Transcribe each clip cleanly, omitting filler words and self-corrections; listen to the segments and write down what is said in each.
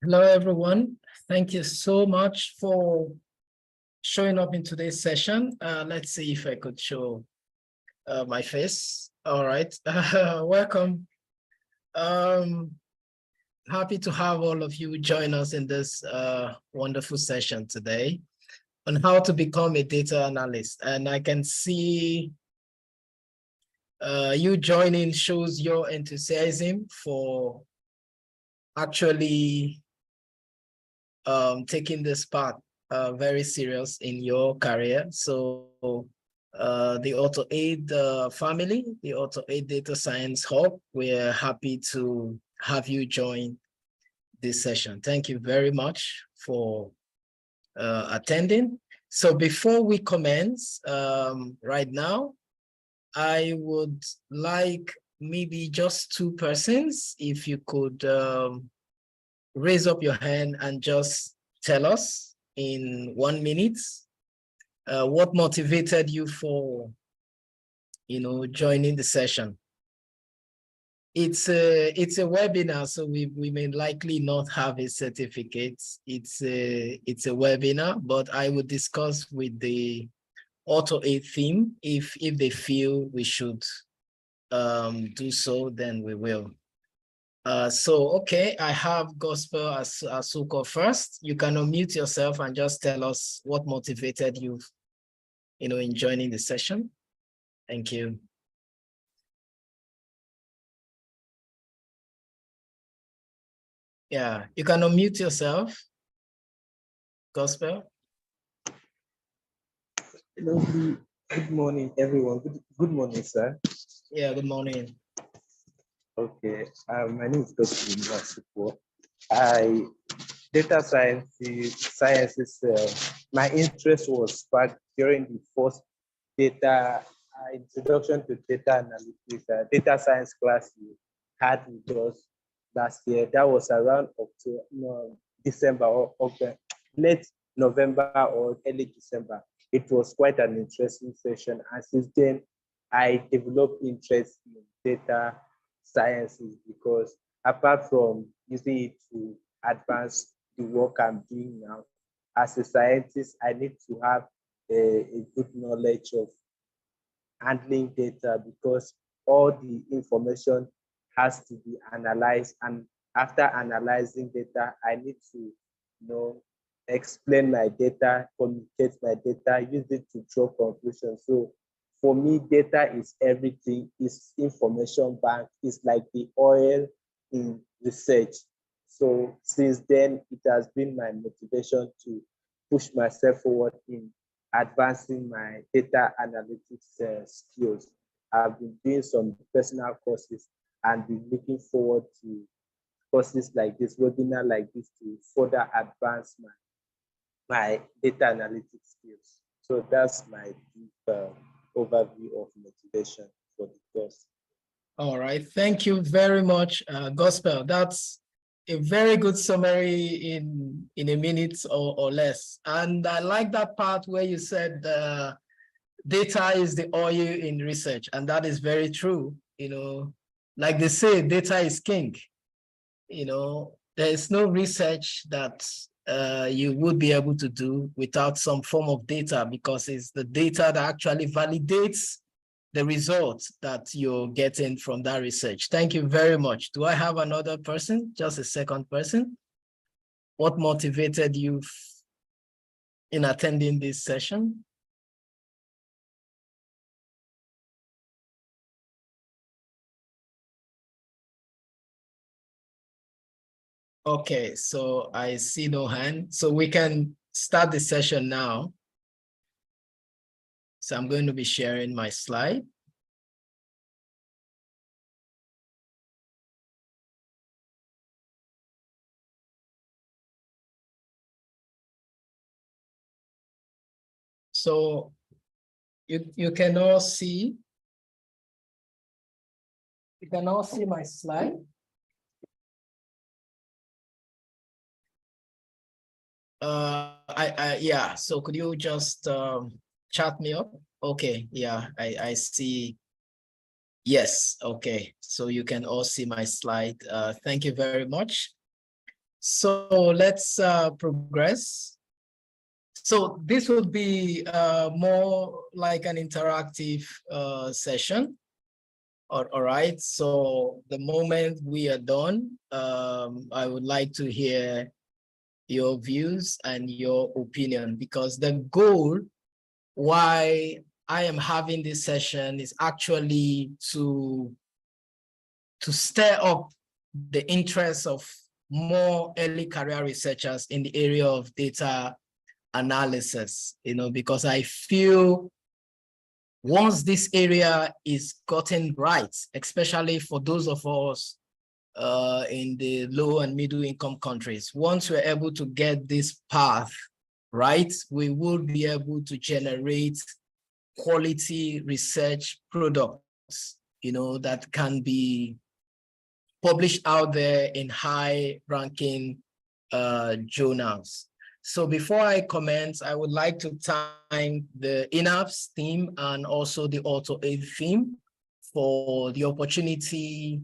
Hello, everyone. Thank you so much for showing up in today's session. Let's see if I could show my face. All right. Welcome. Um, Happy to have all of you join us in this wonderful session today on how to become a data analyst. And I can see you joining shows your enthusiasm for actually taking this part very serious in your career. So the AutoAid family, the AutoAid Data Science Hub, we're happy to have you join this session. Thank you very much for attending. So before we commence right now, I would like maybe just two persons, if you could raise up your hand and just tell us in 1 minute what motivated you for, joining the session. It's a webinar, so we may likely not have a certificate. It's a webinar, but I would discuss with the AutoAid team. If they feel we should do so, then we will. Okay, I have Gospel Asuko first. You can unmute yourself and just tell us what motivated you, in joining the session. Thank you. Yeah, you can unmute yourself, Gospel. Hello, good morning, everyone. Good morning, sir. Yeah, good morning. Okay, my name is Dr. Masuko. Data sciences, my interest was sparked during the first data introduction to data analytics, data science class we had with us last year. That was around December or late November or early December. It was quite an interesting session, and since then, I developed interest in data sciences because apart from using it to advance the work I'm doing now, as a scientist, I need to have a good knowledge of handling data because all the information has to be analyzed, and after analyzing data, I need to explain my data, communicate my data, use it to draw conclusions. So for me, data is everything. It's information bank. It's like the oil in research. So since then, it has been my motivation to push myself forward in advancing my data analytics skills. I've been doing some personal courses and been looking forward to courses like this, webinar like this, to further advance my data analytics skills. So that's my brief overview of motivation for the course. All right, thank you very much, Gospel. That's a very good summary in a minute or less. And I like that part where you said data is the oil in research, and that is very true. Like they say, data is king. There is no research that you would be able to do without some form of data, because it's the data that actually validates the results that you're getting from that research. Thank you very much. Do I have another person? Just a second person. What motivated you in attending this session? Okay, so I see no hand. So we can start the session now. So I'm going to be sharing my slide. So you can all see my slide. Yeah, so could you just chat me up? Okay, yeah, I see. Yes, okay, so you can all see my slide. Thank you very much. So let's progress. So this would be more like an interactive session. All right. So the moment we are done, I would like to hear your views and your opinion, because the goal why I am having this session is actually to stir up the interest of more early career researchers in the area of data analysis, because I feel once this area is gotten right, especially for those of us in the low and middle income countries, once we're able to get this path right, we will be able to generate quality research products, that can be published out there in high ranking journals. So before I comment, I would like to thank the INAPS team and also the AutoAid team for the opportunity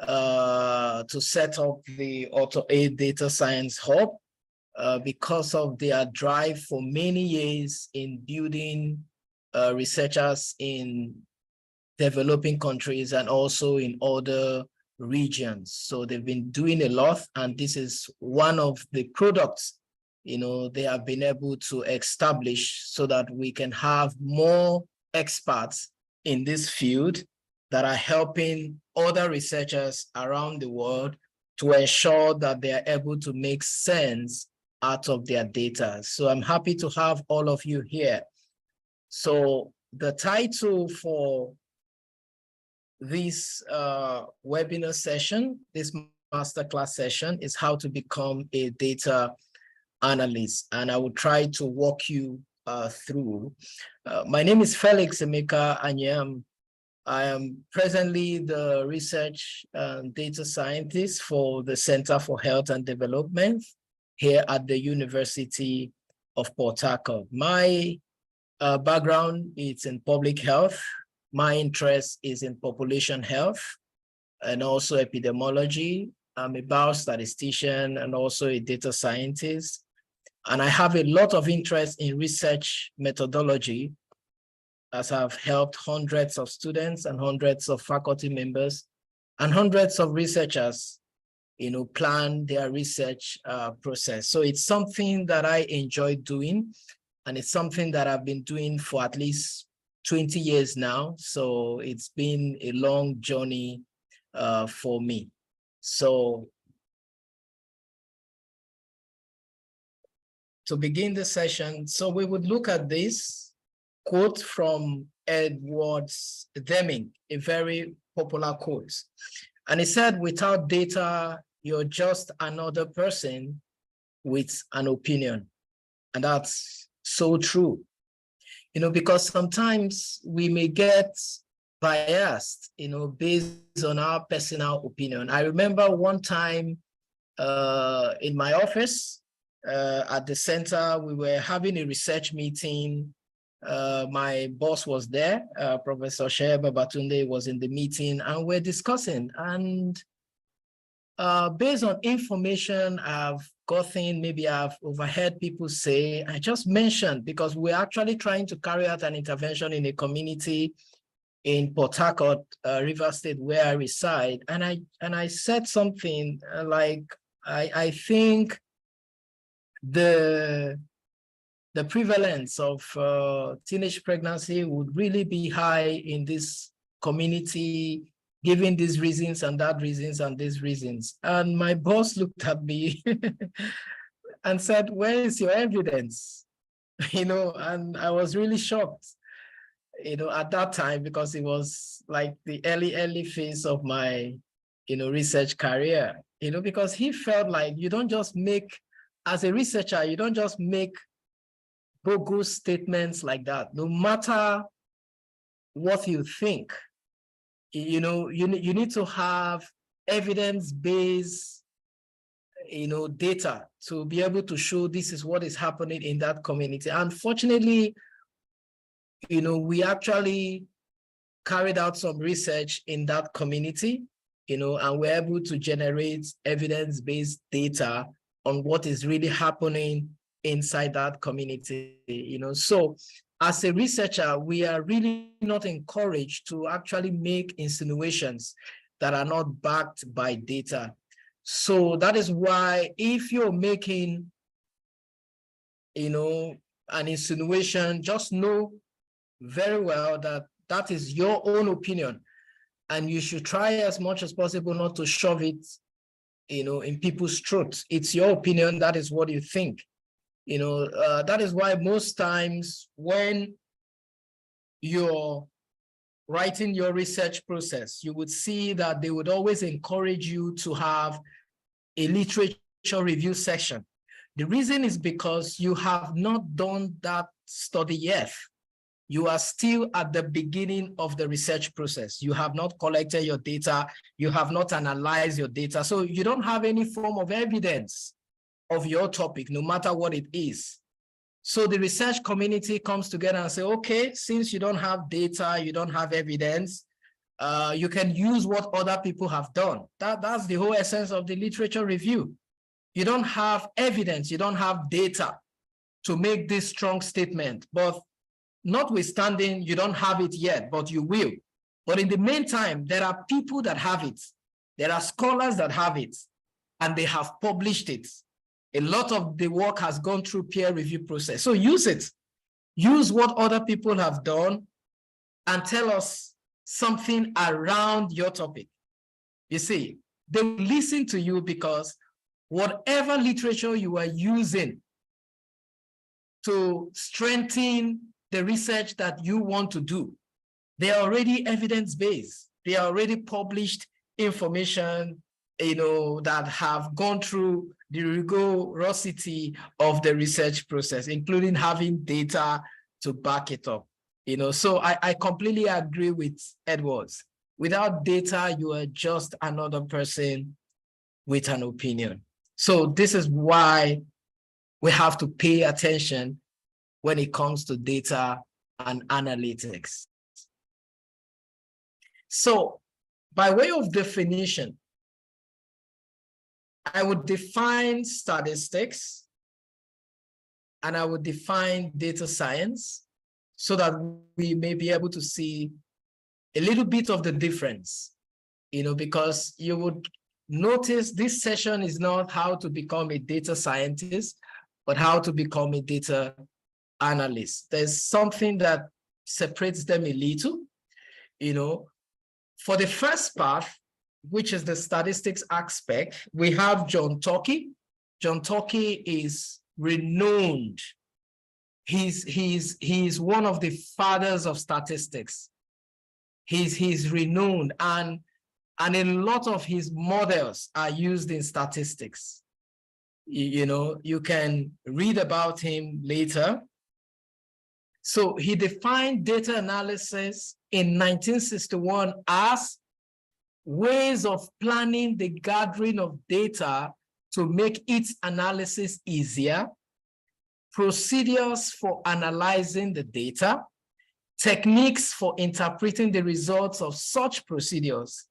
to set up the AutoAid Data Science Hub because of their drive for many years in building researchers in developing countries and also in other regions. So they've been doing a lot, and this is one of the products they have been able to establish so that we can have more experts in this field that are helping other researchers around the world to ensure that they are able to make sense out of their data. So I'm happy to have all of you here. So the title for this webinar session, this masterclass session, is how to become a data analyst. And I will try to walk you through. My name is Felix Emeka Anyam. I am presently the research data scientist for the Center for Health and Development here at the University of Port Harcourt. My background is in public health. My interest is in population health and also epidemiology. I'm a biostatistician and also a data scientist. And I have a lot of interest in research methodology, as I've helped hundreds of students and hundreds of faculty members and hundreds of researchers, plan their research process. So it's something that I enjoy doing, and it's something that I've been doing for at least 20 years now. So it's been a long journey for me. So to begin the session, so we would look at this quote from Edward Deming, a very popular quote. And he said, "Without data, you're just another person with an opinion." And that's so true, because sometimes we may get biased, based on our personal opinion. I remember one time in my office at the center, we were having a research meeting. My boss was there, Professor Sheba Batunde was in the meeting, and we're discussing. And based on information I've gotten, maybe I've overheard people say, I just mentioned, because we're actually trying to carry out an intervention in a community in Port Harcourt, River State, where I reside. And I said something like, I think the prevalence of teenage pregnancy would really be high in this community, given these reasons and that reasons and these reasons. And my boss looked at me and said, "Where is your evidence?" And I was really shocked, at that time, because it was like the early phase of my, research career, because he felt like you don't just make, as a researcher, you don't just make bogus statements like that. No matter what you think, you need to have evidence-based, data to be able to show this is what is happening in that community. Unfortunately, we actually carried out some research in that community, and we're able to generate evidence-based data on what is really happening inside that community, So as a researcher, we are really not encouraged to actually make insinuations that are not backed by data. So that is why if you're making, an insinuation, just know very well that that is your own opinion, and you should try as much as possible not to shove it, in people's throats. It's your opinion. That is what you think. That is why most times when you're writing your research process, you would see that they would always encourage you to have a literature review section. The reason is because you have not done that study yet. You are still at the beginning of the research process. You have not collected your data. You have not analyzed your data. So you don't have any form of evidence of your topic, no matter what it is. So the research community comes together and say, okay, since you don't have data, you don't have evidence, you can use what other people have done. That's the whole essence of the literature review. You don't have evidence, you don't have data to make this strong statement, but notwithstanding, you don't have it yet, but you will. But in the meantime, there are people that have it. There are scholars that have it, and they have published it. A lot of the work has gone through peer review process. So use it. Use what other people have done and tell us something around your topic. You see, they will listen to you because whatever literature you are using to strengthen the research that you want to do, they are already evidence-based. They are already published information, that have gone through the rigorosity of the research process, including having data to back it up. So I completely agree with Edwards. Without data, you are just another person with an opinion. So this is why we have to pay attention when it comes to data and analytics. So by way of definition, I would define statistics and I would define data science so that we may be able to see a little bit of the difference, because you would notice this session is not how to become a data scientist, but how to become a data analyst. There's something that separates them a little, For the first part, which is the statistics aspect, we have John Tukey. John Tukey is renowned. He's one of the fathers of statistics. He's renowned, and a lot of his models are used in statistics. You can read about him later. So he defined data analysis in 1961 as ways of planning the gathering of data to make its analysis easier, procedures for analyzing the data, techniques for interpreting the results of such procedures,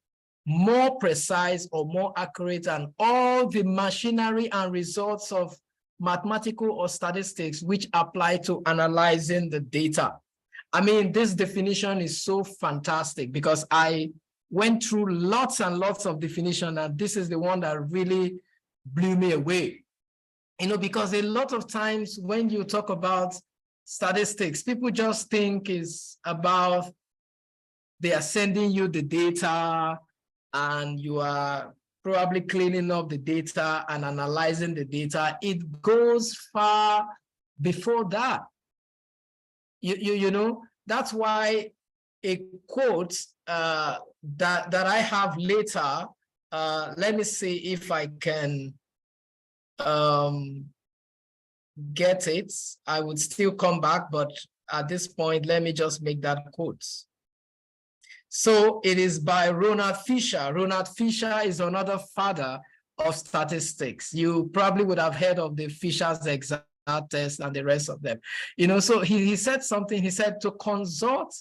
more precise or more accurate, and all the machinery and results of mathematical or statistics which apply to analyzing the data. I mean, this definition is so fantastic because I went through lots and lots of definition, and this is the one that really blew me away. Because a lot of times when you talk about statistics, people just think is about they are sending you the data and you are probably cleaning up the data and analyzing the data. It goes far before that. That's why a quote that I have later, let me see if I can get it. I would still come back, but at this point, let me just make that quote. So it is by Ronald Fisher. Ronald Fisher is another father of statistics. You probably would have heard of the Fisher's exact test and the rest of them. So he said something. He said to consult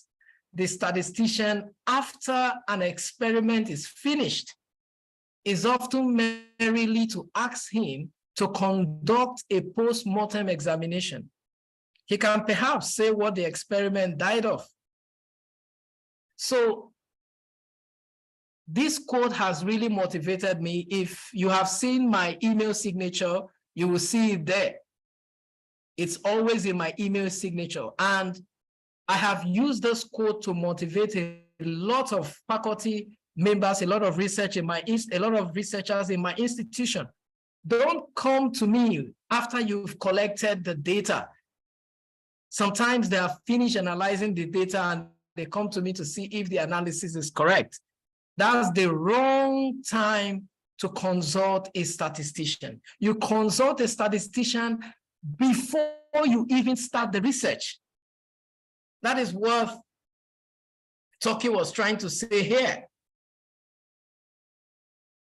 the statistician after an experiment is finished is often merely to ask him to conduct a post-mortem examination. He can perhaps say what the experiment died of. So this quote has really motivated me. If you have seen my email signature, you will see it there. It's always in my email signature. And I have used this quote to motivate a lot of faculty members, a lot of researchers in my institution. Don't come to me after you've collected the data. Sometimes they have finished analyzing the data and they come to me to see if the analysis is correct. That's the wrong time to consult a statistician. You consult a statistician before you even start the research. That is what Turkey was trying to say here.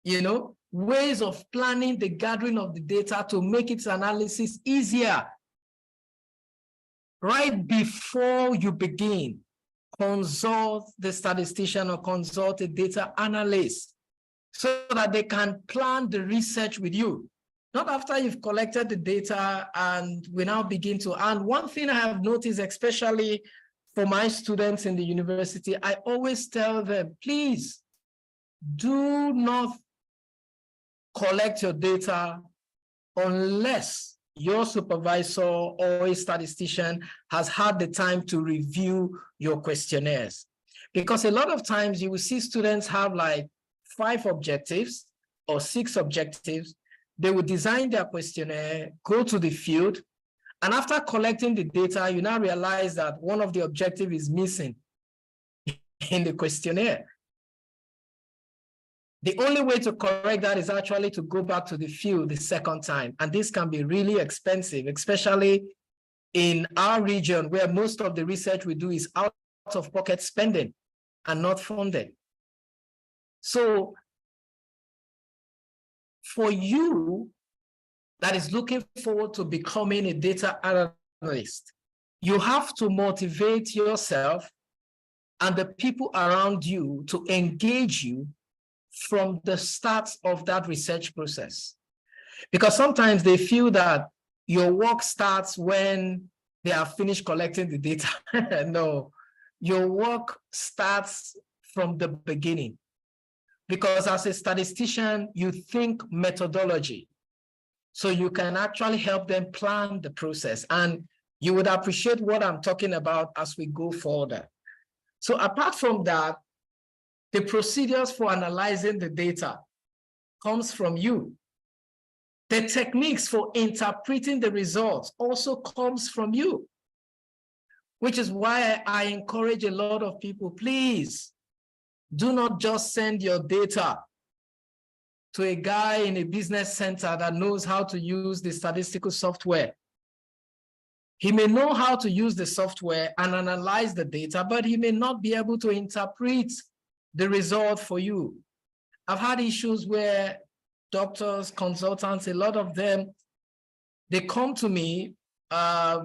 You know, ways of planning the gathering of the data to make its analysis easier. Right before you begin, consult the statistician or consult a data analyst so that they can plan the research with you. Not after you've collected the data and we now begin to. And one thing I have noticed, especially for my students in the university, I always tell them, please do not collect your data unless your supervisor or a statistician has had the time to review your questionnaires. Because a lot of times you will see students have like 5 objectives or 6 objectives. They will design their questionnaire, go to the field, and after collecting the data, you now realize that one of the objectives is missing in the questionnaire. The only way to correct that is actually to go back to the field the second time. And this can be really expensive, especially in our region where most of the research we do is out of pocket spending and not funded. So for you that is looking forward to becoming a data analyst, you have to motivate yourself and the people around you to engage you from the start of that research process. Because sometimes they feel that your work starts when they have finished collecting the data. No, your work starts from the beginning. Because as a statistician, you think methodology. So you can actually help them plan the process. And you would appreciate what I'm talking about as we go further. So apart from that, the procedures for analyzing the data comes from you. The techniques for interpreting the results also comes from you, which is why I encourage a lot of people, please do not just send your data to a guy in a business center that knows how to use the statistical software. He may know how to use the software and analyze the data, but he may not be able to interpret the result for you. I've had issues where doctors, consultants, a lot of them, they come to me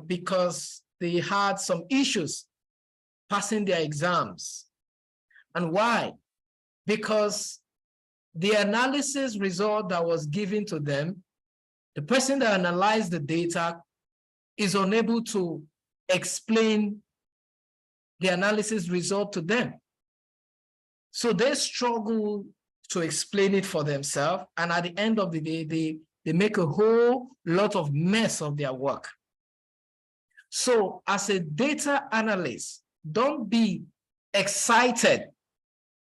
because they had some issues passing their exams. And why? Because the analysis result that was given to them, the person that analyzed the data is unable to explain the analysis result to them. So they struggle to explain it for themselves. And at the end of the day, they make a whole lot of mess of their work. So as a data analyst, don't be excited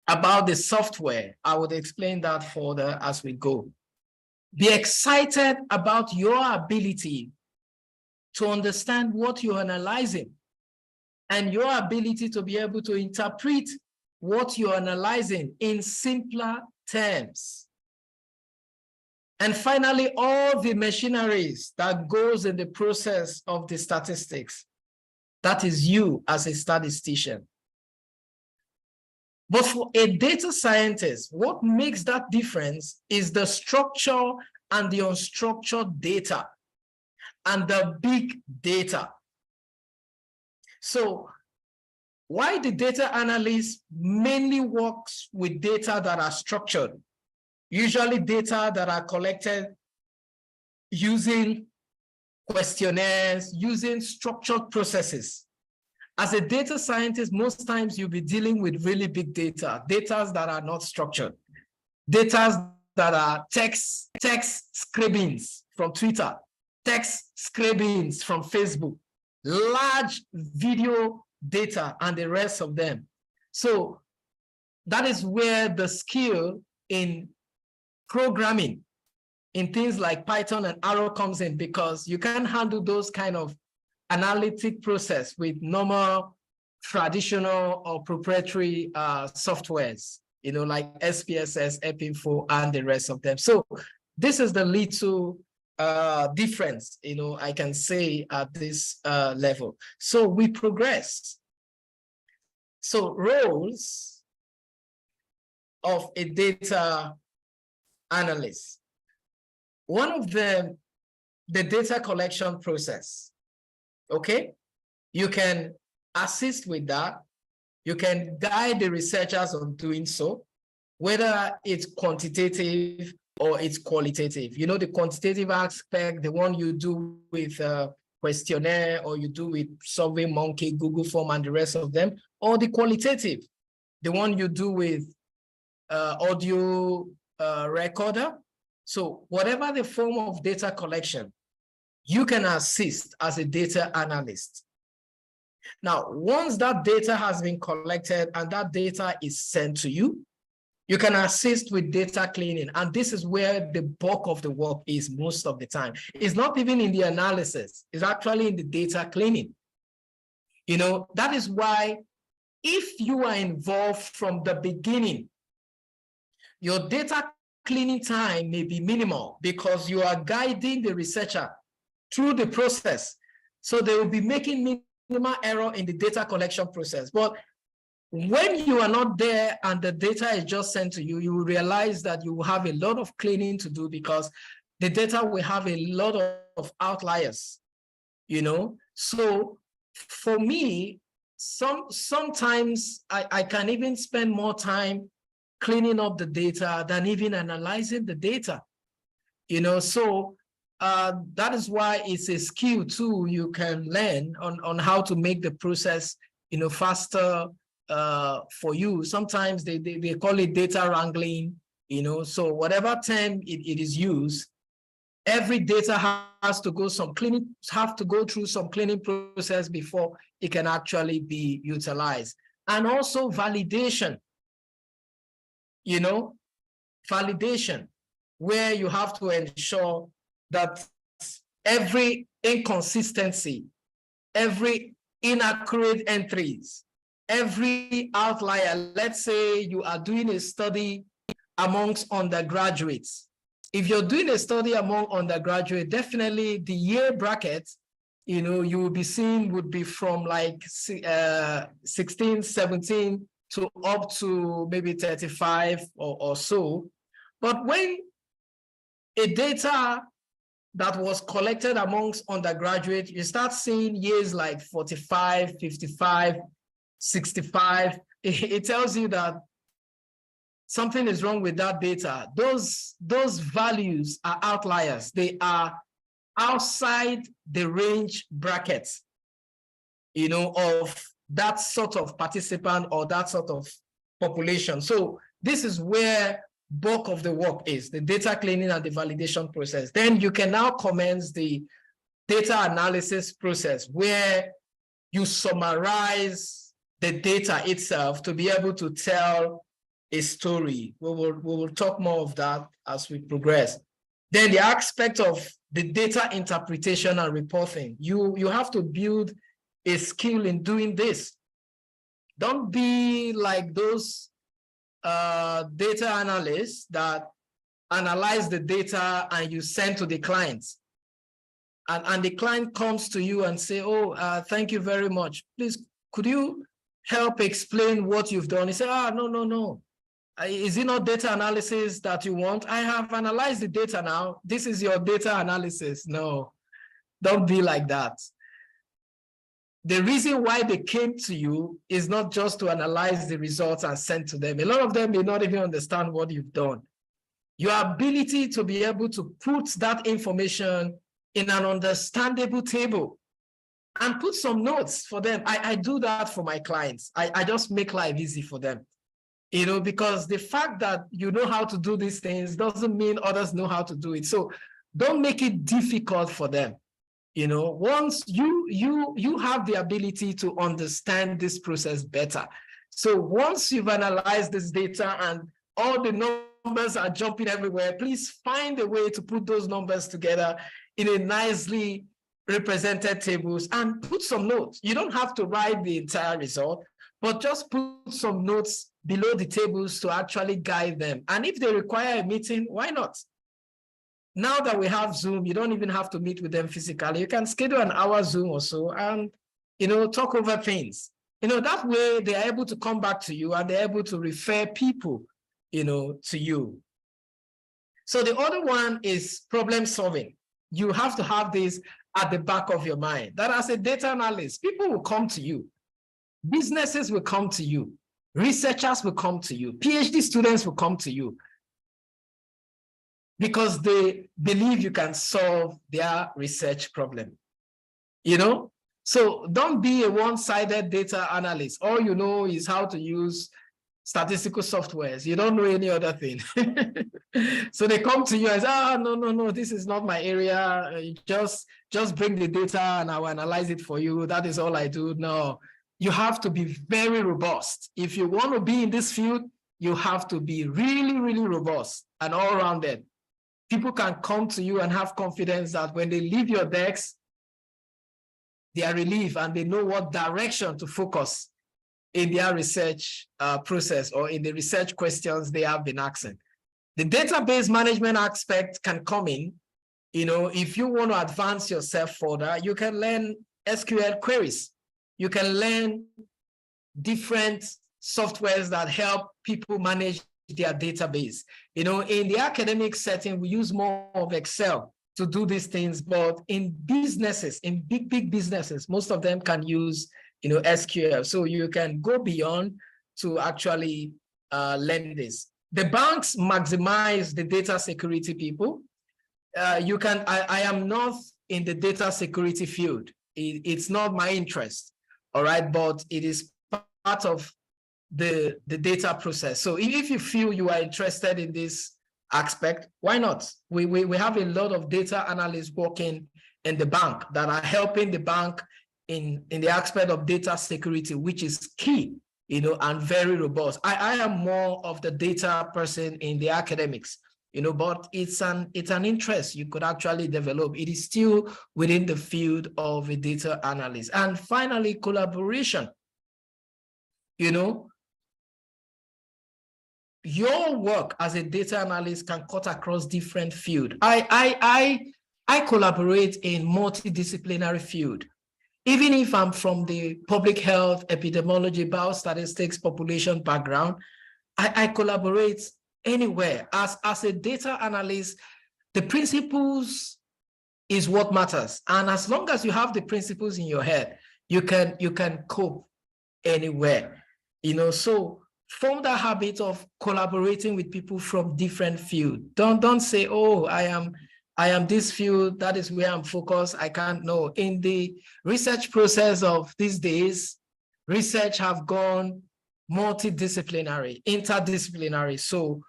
about the software. I would explain that further as we go. Be excited about your ability to understand what you're analyzing and your ability to be able to interpret what you're analyzing in simpler terms. And finally, all the machineries that goes in the process of the statistics. That is you as a statistician. But for a data scientist, what makes that difference is the structure and the unstructured data and the big data. So why the data analyst mainly works with data that are structured, usually data that are collected using questionnaires, using structured processes. As a data scientist, most times you'll be dealing with really big data that are not structured, data that are text scrapings from Twitter, text scrapings from Facebook, large video data, and the rest of them. So that is where the skill in programming in things like Python and Arrow comes in, because you can handle those kind of analytic process with normal, traditional or proprietary softwares, like SPSS, EPINFO, and the rest of them. So this is the little difference, I can say at this level. So we progress. So roles of a data analyst. One of them, the data collection process. Okay, you can assist with that. You can guide the researchers on doing so, whether it's quantitative or it's qualitative. The quantitative aspect, the one you do with questionnaire, or you do with SurveyMonkey, Google Form, and the rest of them, or the qualitative, the one you do with audio recorder. So whatever the form of data collection, you can assist as a data analyst. Now, once that data has been collected and that data is sent to you, you can assist with data cleaning. And this is where the bulk of the work is most of the time. It's not even in the analysis, it's actually in the data cleaning. That is why if you are involved from the beginning, your data cleaning time may be minimal because you are guiding the researcher through the process. So they will be making minimal error in the data collection process. But when you are not there and the data is just sent to you, you will realize that you will have a lot of cleaning to do, because the data will have a lot of outliers, So for me, sometimes I can even spend more time cleaning up the data than even analyzing the data, So that is why it's a skill too you can learn on how to make the process, faster for you. Sometimes they call it data wrangling, so whatever term it is used, every data has to go through some cleaning process before it can actually be utilized. And also validation, validation, where you have to ensure that every inconsistency, every inaccurate entries, every outlier, let's say you are doing a study amongst undergraduates. If you're doing a study among undergraduates, definitely the year bracket, you will be seeing would be from like 16, 17 to up to maybe 35 or so. But when a data that was collected amongst undergraduates, you start seeing years like 45, 55, 65. It tells you that something is wrong with that data. Those values are outliers. They are outside the range brackets, of that sort of participant or that sort of population. So this is where bulk of the work is, the data cleaning and the validation process. Then you can now commence the data analysis process, where you summarize the data itself to be able to tell a story. We will talk more of that as we progress. Then the aspect of the data interpretation and reporting. You have to build a skill in doing this. Don't be like those data analysts that analyze the data and you send to the clients. And the client comes to you and say, thank you very much. Please, could you help explain what you've done? You say, no. Is it not data analysis that you want? I have analyzed the data now. This is your data analysis. No, don't be like that. The reason why they came to you is not just to analyze the results and send to them. A lot of them may not even understand what you've done. your ability to be able to put that information in an understandable table and put some notes for them. I do that for my clients. I just make life easy for them, because the fact that you know how to do these things doesn't mean others know how to do it. So don't make it difficult for them. Once you have the ability to understand this process better. So once you've analyzed this data and all the numbers are jumping everywhere, please find a way to put those numbers together in a nicely represented tables and put some notes. You don't have to write the entire result, but just put some notes below the tables to actually guide them. And if they require a meeting, why not? Now that we have Zoom, you don't even have to meet with them physically. You can schedule an hour Zoom or so and, talk over things. That way they are able to come back to you and they're able to refer people, to you. So the other one is problem solving. You have to have this at the back of your mind, that as a data analyst, people will come to you. Businesses will come to you. Researchers will come to you. PhD students will come to you because they believe you can solve their research problem. So don't be a one-sided data analyst. All you know is how to use statistical softwares. You don't know any other thing. So they come to you and say, no, this is not my area. Just bring the data and I will analyze it for you. That is all I do. No, you have to be very robust. If you want to be in this field, you have to be really, really robust and all-rounded. People can come to you and have confidence that when they leave your desk, they are relieved and they know what direction to focus in their research process or in the research questions they have been asking. The database management aspect can come in. If you want to advance yourself further, you can learn SQL queries. You can learn different softwares that help people manage their database. In the academic setting, we use more of Excel to do these things, but in businesses, in big businesses, most of them can use SQL. So you can go beyond to actually learn this. The banks maximize the data security people. I am not in the data security field. It's not my interest, all right? But it is part of the data process. So if you feel you are interested in this aspect, why not? We have a lot of data analysts working in the bank that are helping the bank in the aspect of data security, which is key, and very robust. I am more of the data person in the academics, but it's an interest you could actually develop. It is still within the field of a data analyst. And finally, collaboration. Your work as a data analyst can cut across different fields. I collaborate in multidisciplinary field. Even if I'm from the public health, epidemiology, biostatistics, population background, I collaborate anywhere. As a data analyst, the principles is what matters. And as long as you have the principles in your head, you can cope anywhere. So form that habit of collaborating with people from different fields. Don't say, oh, I am this field, that is where I'm focused. I can't know. In the research process of these days, research have gone multidisciplinary, interdisciplinary. So,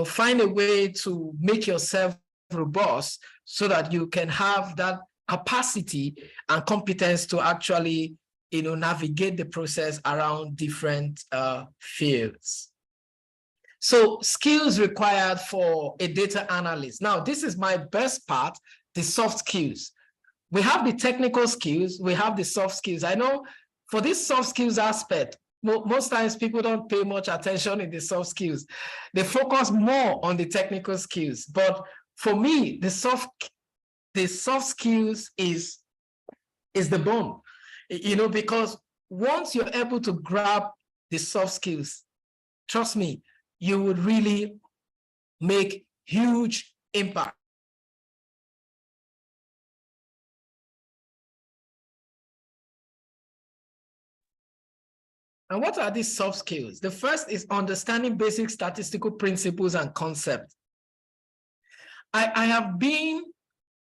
find a way to make yourself robust so that you can have that capacity and competence to actually, navigate the process around different fields. So skills required for a data analyst. Now, this is my best part, the soft skills. We have the technical skills, we have the soft skills. I know for this soft skills aspect, most times people don't pay much attention in the soft skills. They focus more on the technical skills. But for me, the soft skills is the bone, because once you're able to grab the soft skills, trust me, you would really make huge impact. And what are these soft skills? The first is understanding basic statistical principles and concepts. I have been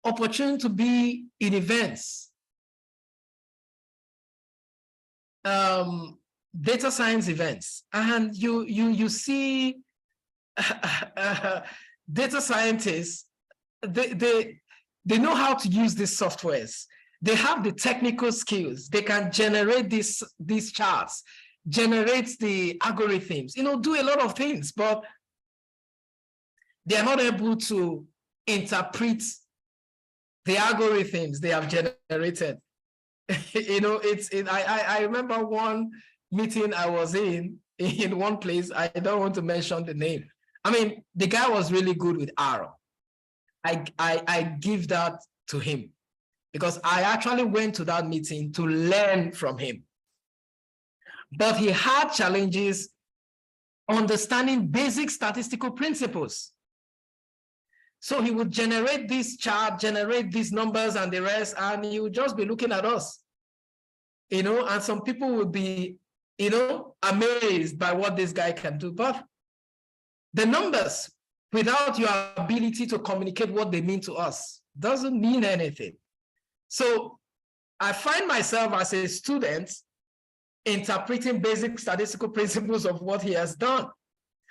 opportune to be in events, data science events, and you see data scientists, they know how to use these softwares. They have the technical skills. They can generate these charts, generate the algorithms, do a lot of things, but they are not able to interpret the algorithms they have generated. I remember one meeting I was in one place. I don't want to mention the name. I mean, the guy was really good with R. I give that to him because I actually went to that meeting to learn from him. But he had challenges understanding basic statistical principles. So he would generate this chart, generate these numbers and the rest, and he would just be looking at us, and some people would be, amazed by what this guy can do. But the numbers, without your ability to communicate what they mean to us, doesn't mean anything. So I find myself as a student interpreting basic statistical principles of what he has done.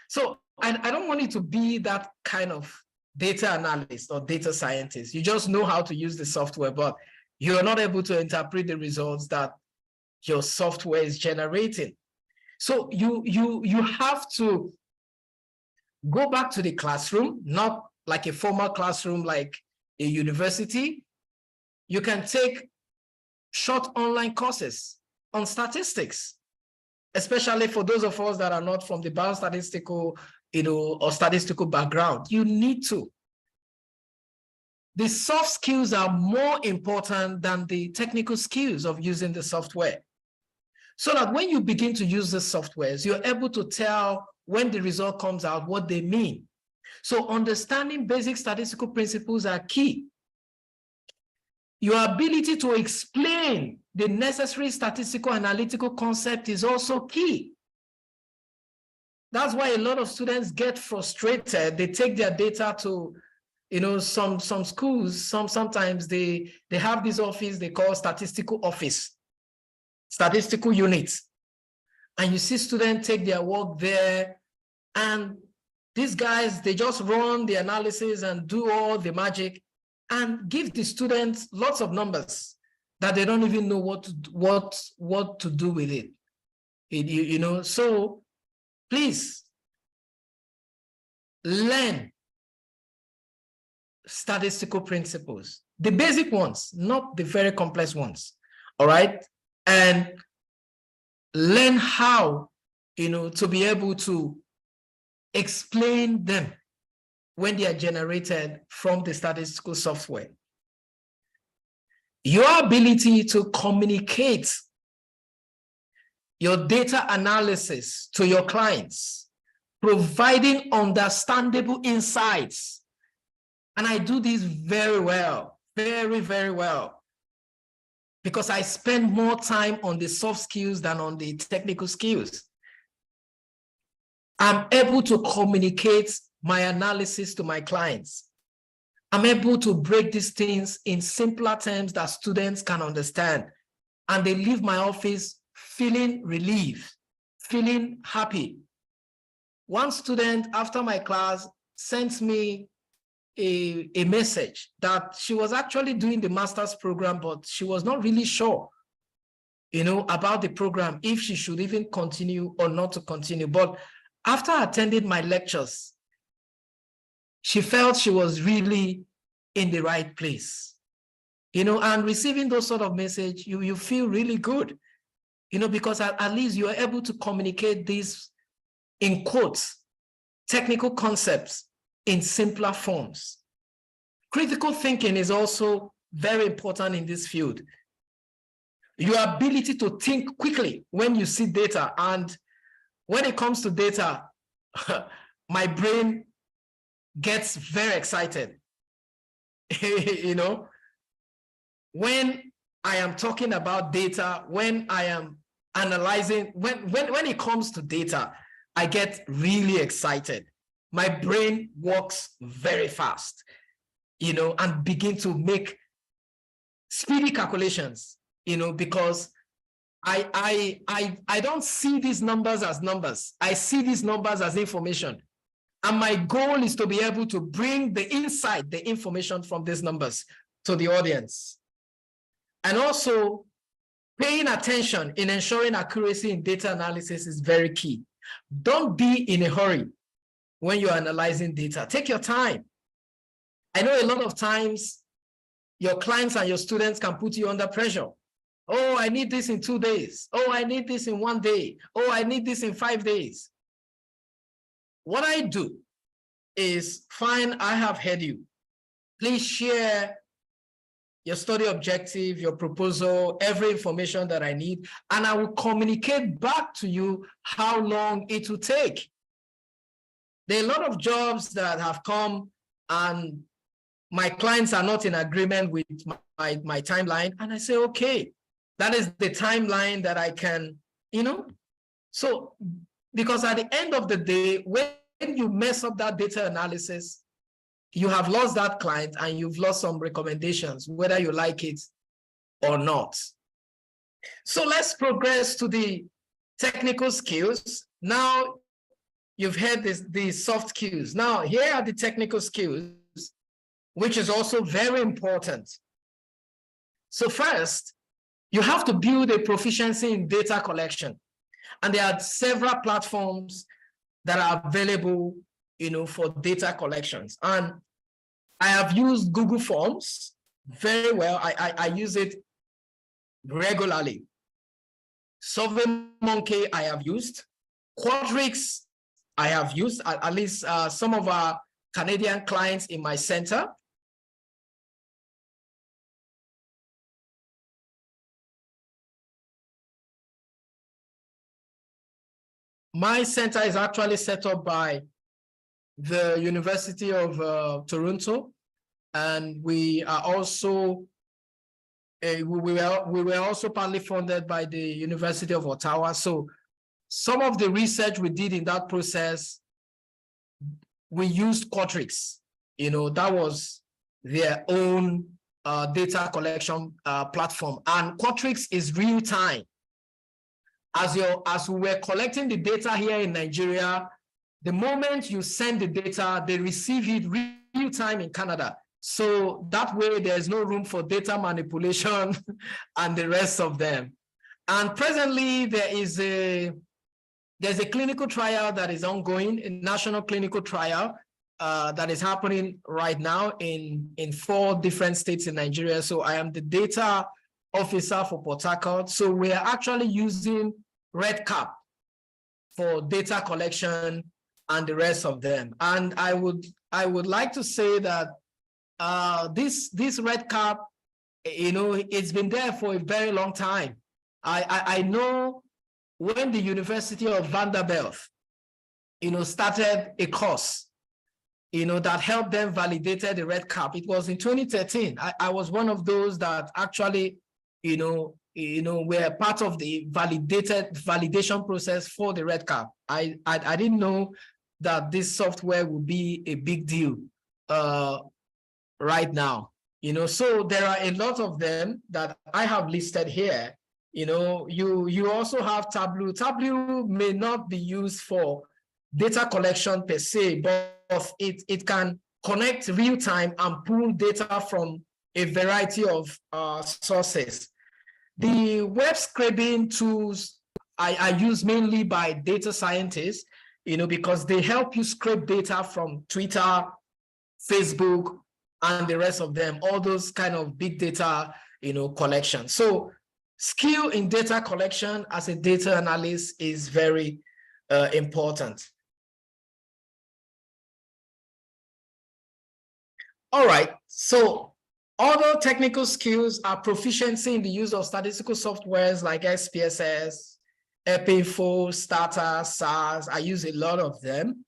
So I don't want you to be that kind of data analyst or data scientist. You just know how to use the software, but you're not able to interpret the results that your software is generating. So you have to go back to the classroom, not like a formal classroom like a university. You can take short online courses on statistics, especially for those of us that are not from the biostatistical, or statistical background. You need to. The soft skills are more important than the technical skills of using the software. So that when you begin to use the softwares, you're able to tell when the result comes out what they mean. So understanding basic statistical principles are key. Your ability to explain the necessary statistical analytical concept is also key. That's why a lot of students get frustrated. They take their data to, some schools, sometimes they have this office they call statistical office, statistical units. And you see students take their work there, and these guys, they just run the analysis and do all the magic and give the students lots of numbers that they don't even know what to do with it. So please learn statistical principles, the basic ones, not the very complex ones. All right. And learn how, to be able to explain them when they are generated from the statistical software. Your ability to communicate your data analysis to your clients, providing understandable insights. And I do this very well, very, very well, because I spend more time on the soft skills than on the technical skills. I'm able to communicate my analysis to my clients. I'm able to break these things in simpler terms that students can understand. And they leave my office feeling relieved, feeling happy. One student after my class sent me a message that she was actually doing the master's program, but she was not really sure, about the program, if she should even continue or not to continue. But after attending my lectures, she felt she was really in the right place, and receiving those sort of message, you feel really good, because at least you are able to communicate these, in quotes, technical concepts in simpler forms. Critical thinking is also very important in this field. Your ability to think quickly when you see data, and when it comes to data, my brain gets very excited. When I am talking about data, when I am analyzing, when it comes to data, I get really excited. My brain works very fast. and begin to make speedy calculations, because I don't see these numbers as numbers. I see these numbers as information. And my goal is to be able to bring the insight, the information from these numbers to the audience. And also, paying attention in ensuring accuracy in data analysis is very key. Don't be in a hurry when you're analyzing data. Take your time. I know a lot of times your clients and your students can put you under pressure. Oh, I need this in 2 days. Oh, I need this in 1 day. Oh, I need this in 5 days. What I do is, fine, I have heard you. Please share your study objective, your proposal, every information that I need, and I will communicate back to you how long it will take. There are a lot of jobs that have come and my clients are not in agreement with my timeline, and I say, okay, that is the timeline that I can, so, because at the end of the day, when you mess up that data analysis, you have lost that client and you've lost some recommendations, whether you like it or not. So let's progress to the technical skills. Now you've heard the soft skills. Now here are the technical skills, which is also very important. So first, you have to build a proficiency in data collection. And there are several platforms that are available, for data collections. And I have used Google Forms very well. I use it regularly. SurveyMonkey I have used. Quadrix I have used, at least some of our Canadian clients in my center. My center is actually set up by the University of Toronto, and we are also we were also partly funded by the University of Ottawa. So some of the research we did in that process, we used Quadrix. That was their own data collection platform, and Quadrix is real time. As we were collecting the data here in Nigeria, the moment you send the data, they receive it real time in Canada. So that way, there's no room for data manipulation and the rest of them. And presently, there's a clinical trial that is ongoing, a national clinical trial that is happening right now in 4 different states in Nigeria. So I am the data officer for Port Harcourt. So we are actually using RedCap for data collection and the rest of them. And I would like to say that this RedCap, it's been there for a very long time. I know when the University of Vanderbilt, started a course, that helped them validated the RedCap. It was in 2013. I was one of those that actually, were part of the validation process for the RedCap. I didn't know that this software would be a big deal right now. So there are a lot of them that I have listed here. You also have Tableau. Tableau may not be used for data collection per se, but it can connect real time and pull data from a variety of sources. The web scraping tools I use mainly by data scientists, because they help you scrape data from Twitter, Facebook, and the rest of them, all those kind of big data, collection. So skill in data collection as a data analyst is very important. All right, so other technical skills are proficiency in the use of statistical softwares like SPSS, Epinfo, Stata, SAS. I use a lot of them.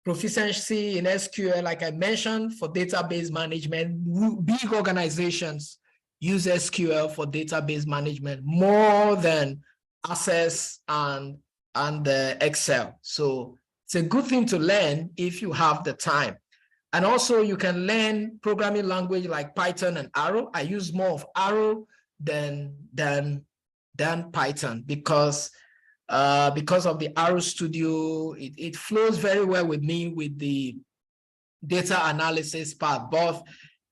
Proficiency in SQL, like I mentioned, for database management. Big organizations use SQL for database management more than Access and Excel. So it's a good thing to learn if you have the time. And also you can learn programming language like Python and Arrow. I use more of Arrow than Python because of the Arrow Studio. It flows very well with me with the data analysis part. But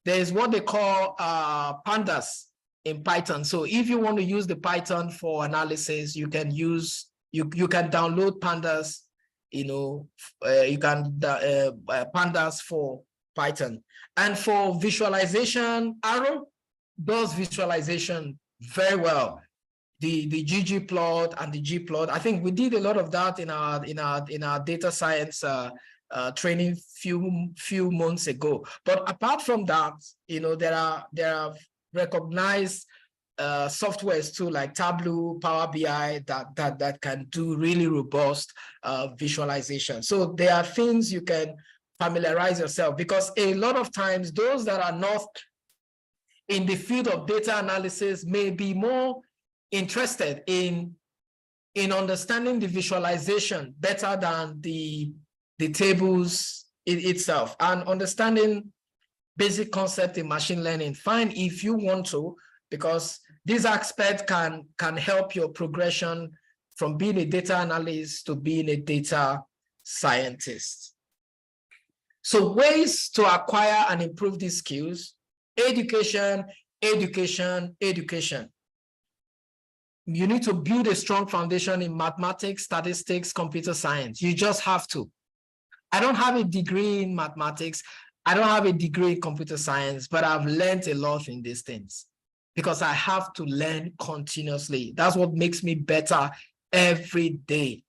there's what they call pandas in Python. So if you want to use the Python for analysis, you can use you can download pandas. You can pandas for Python. And for visualization, Arrow does visualization very well. The ggplot and the gplot. I think we did a lot of that in our data science training few months ago. But apart from that, there are recognized softwares too, like Tableau, Power BI, that can do really robust visualization. So there are things you can familiarize yourself, because a lot of times those that are not in the field of data analysis may be more interested in understanding the visualization better than the tables itself, and understanding basic concept in machine learning. Fine if you want to, because these aspects can help your progression from being a data analyst to being a data scientist. So ways to acquire and improve these skills: education, education, education. You need to build a strong foundation in mathematics, statistics, computer science. You just have to. I don't have a degree in mathematics. I don't have a degree in computer science, but I've learned a lot in these things because I have to learn continuously. That's what makes me better every day.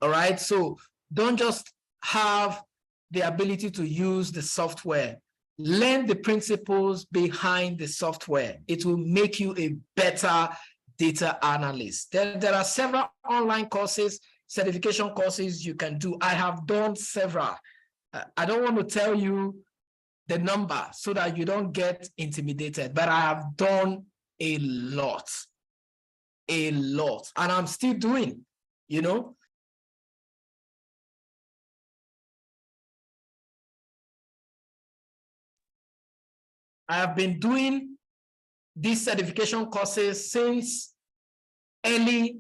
All right. So don't just have the ability to use the software. Learn the principles behind the software. It will make you a better data analyst. There are several online courses, certification courses you can do. I have done several. I don't want to tell you the number so that you don't get intimidated, but I have done a lot, and I'm still doing, I have been doing these certification courses since early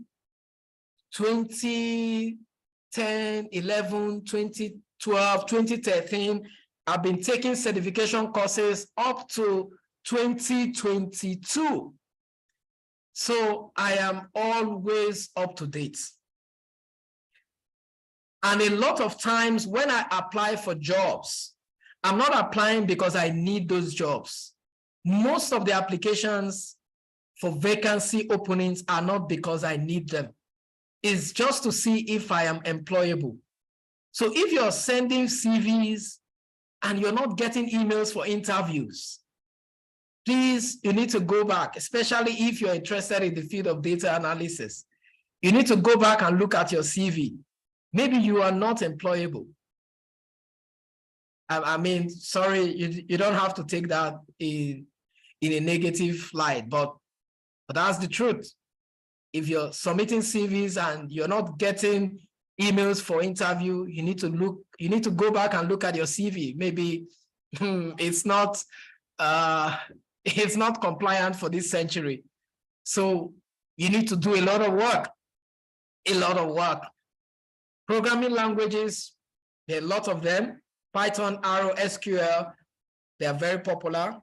2010, 11, 2012, 2013. I've been taking certification courses up to 2022. So I am always up to date. And a lot of times when I apply for jobs, I'm not applying because I need those jobs. Most of the applications for vacancy openings are not because I need them. It's just to see if I am employable. So if you're sending CVs and you're not getting emails for interviews, please, you need to go back, especially if you're interested in the field of data analysis. You need to go back and look at your CV. Maybe you are not employable. I mean, sorry, you don't have to take that in a negative light, but that's the truth. If you're submitting CVs and you're not getting emails for interview, you need to go back and look at your CV. Maybe it's not compliant for this century. So you need to do a lot of work. Programming languages, there are a lot of them. Python, Arrow, SQL, they are very popular.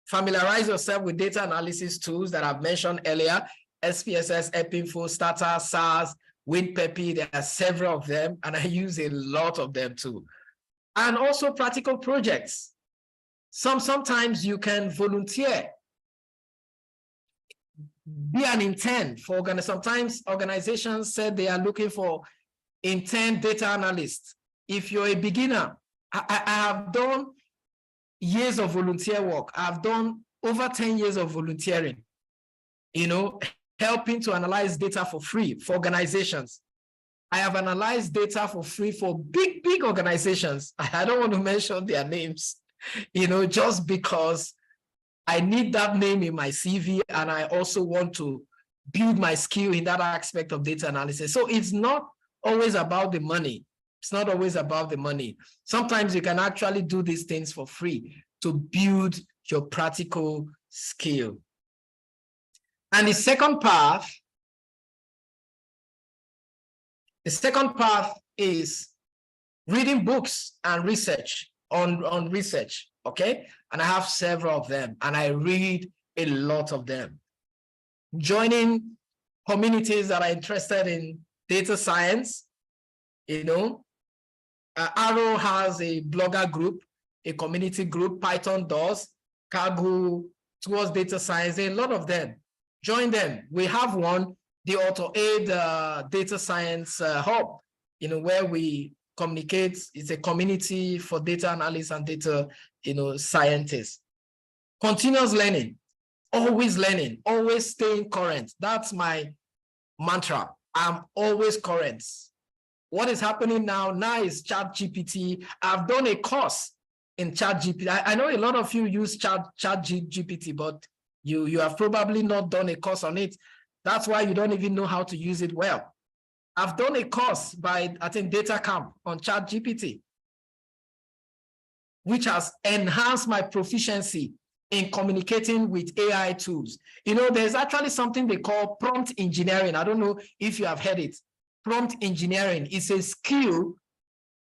Familiarize yourself with data analysis tools that I've mentioned earlier: SPSS, Epinfo, Stata, SAS, WinPeppy. There are several of them, and I use a lot of them too. And also practical projects. Sometimes you can volunteer. Be an intern for organizations. Sometimes organizations said they are looking for intern data analysts. If you're a beginner, I have done years of volunteer work. I've done over 10 years of volunteering, helping to analyze data for free for organizations. I have analyzed data for free for big organizations. I don't want to mention their names, just because I need that name in my CV, and I also want to build my skill in that aspect of data analysis. So it's not always about the money. It's not always about the money. Sometimes you can actually do these things for free to build your practical skill. And the second path is reading books and research on research, okay? And I have several of them, and I read a lot of them. Joining communities that are interested in data science, you know, Arrow has a blogger group, a community group, Python does, Kaggle towards data science, a lot of them. Join them. We have one, the AutoAid Data Science Hub, you know, where we communicate. It's a community for data analysts and data, you know, scientists. Continuous learning, always staying current. That's my mantra. I'm always current. What is happening now is ChatGPT. I've done a course in ChatGPT. I know a lot of you use ChatGPT, but you have probably not done a course on it. That's why you don't even know how to use it well. I've done a course by, I think, Data Camp on ChatGPT, which has enhanced my proficiency in communicating with AI tools. You know, there's actually something they call prompt engineering. I don't know if you have heard it. Prompt engineering is a skill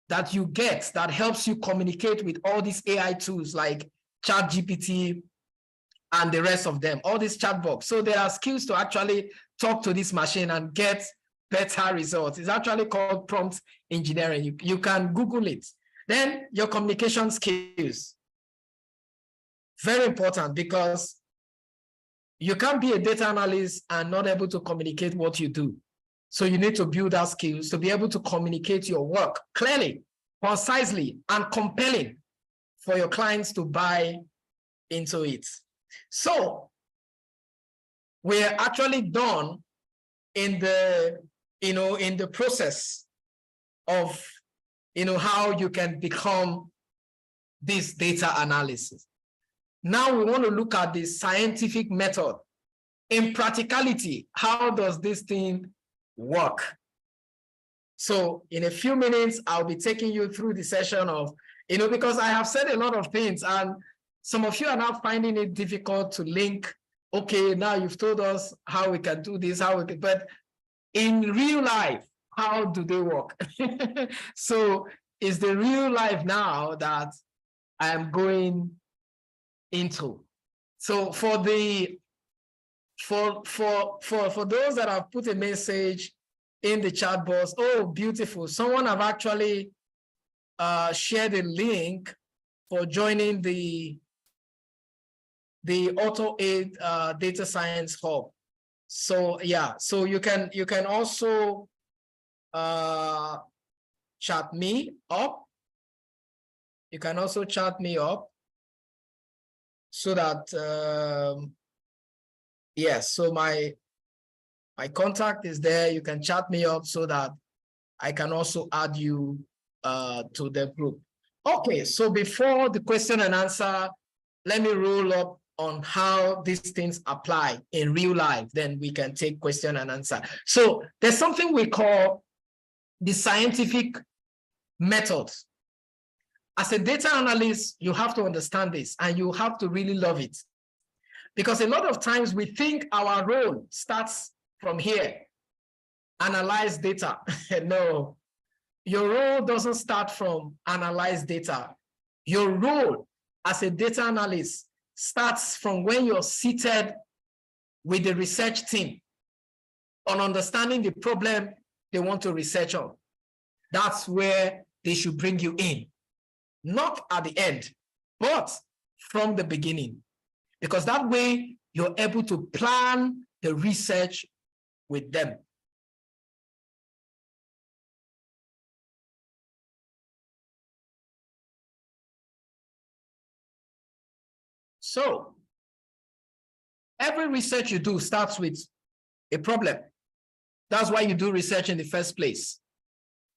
that you get that helps you communicate with all these AI tools like ChatGPT and the rest of them, all these chatbots. So there are skills to actually talk to this machine and get better results. It's actually called prompt engineering. You can Google it. Then your communication skills. Very important, because you can't be a data analyst and not able to communicate what you do. So you need to build our skills to be able to communicate your work clearly, concisely, and compelling for your clients to buy into it. So we're actually done in the, in the process of, how you can become this data analysis. Now we want to look at the scientific method. In practicality, how does this thing work? So in a few minutes, I'll be taking you through the session of, because I have said a lot of things and some of you are now finding it difficult to link. Okay, now you've told us how we can do this, but in real life, how do they work? So it's the real life now that I am going into. So for those that have put a message in the chat box, oh, beautiful. Someone have actually shared a link for joining the AutoAid Data Science Hub. So yeah, so you can also chat me up. You can also chat me up so that yes, so my contact is there. You can chat me up so that I can also add you to the group. Okay, so before the question and answer, let me roll up on how these things apply in real life. Then we can take question and answer. So there's something we call the scientific method. As a data analyst, you have to understand this and you have to really love it. Because a lot of times we think our role starts from here, analyze data. No, your role doesn't start from analyze data. Your role as a data analyst starts from when you're seated with the research team on understanding the problem they want to research on. That's where they should bring you in. Not at the end, but from the beginning. Because that way you're able to plan the research with them. So every research you do starts with a problem. That's why you do research in the first place.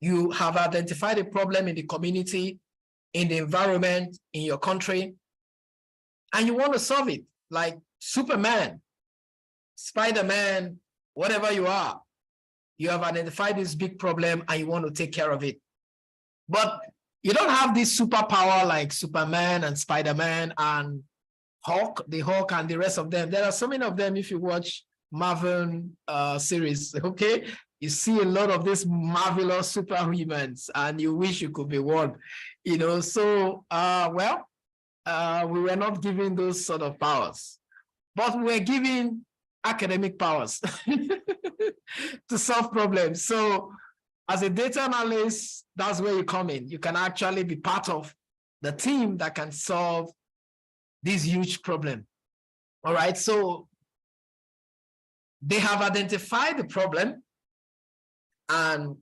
You have identified a problem in the community, in the environment, in your country, and you want to solve it, like Superman, Spider-Man, whatever you are. You have identified this big problem and you want to take care of it. But you don't have this superpower like Superman and Spider-Man and the Hulk and the rest of them. There are so many of them if you watch Marvel series, okay? You see a lot of these marvelous superhumans and you wish you could be one, you know? So, we were not given those sort of powers, but we're given academic powers to solve problems. So as a data analyst, that's where you come in. You can actually be part of the team that can solve this huge problem. All right, so they have identified the problem and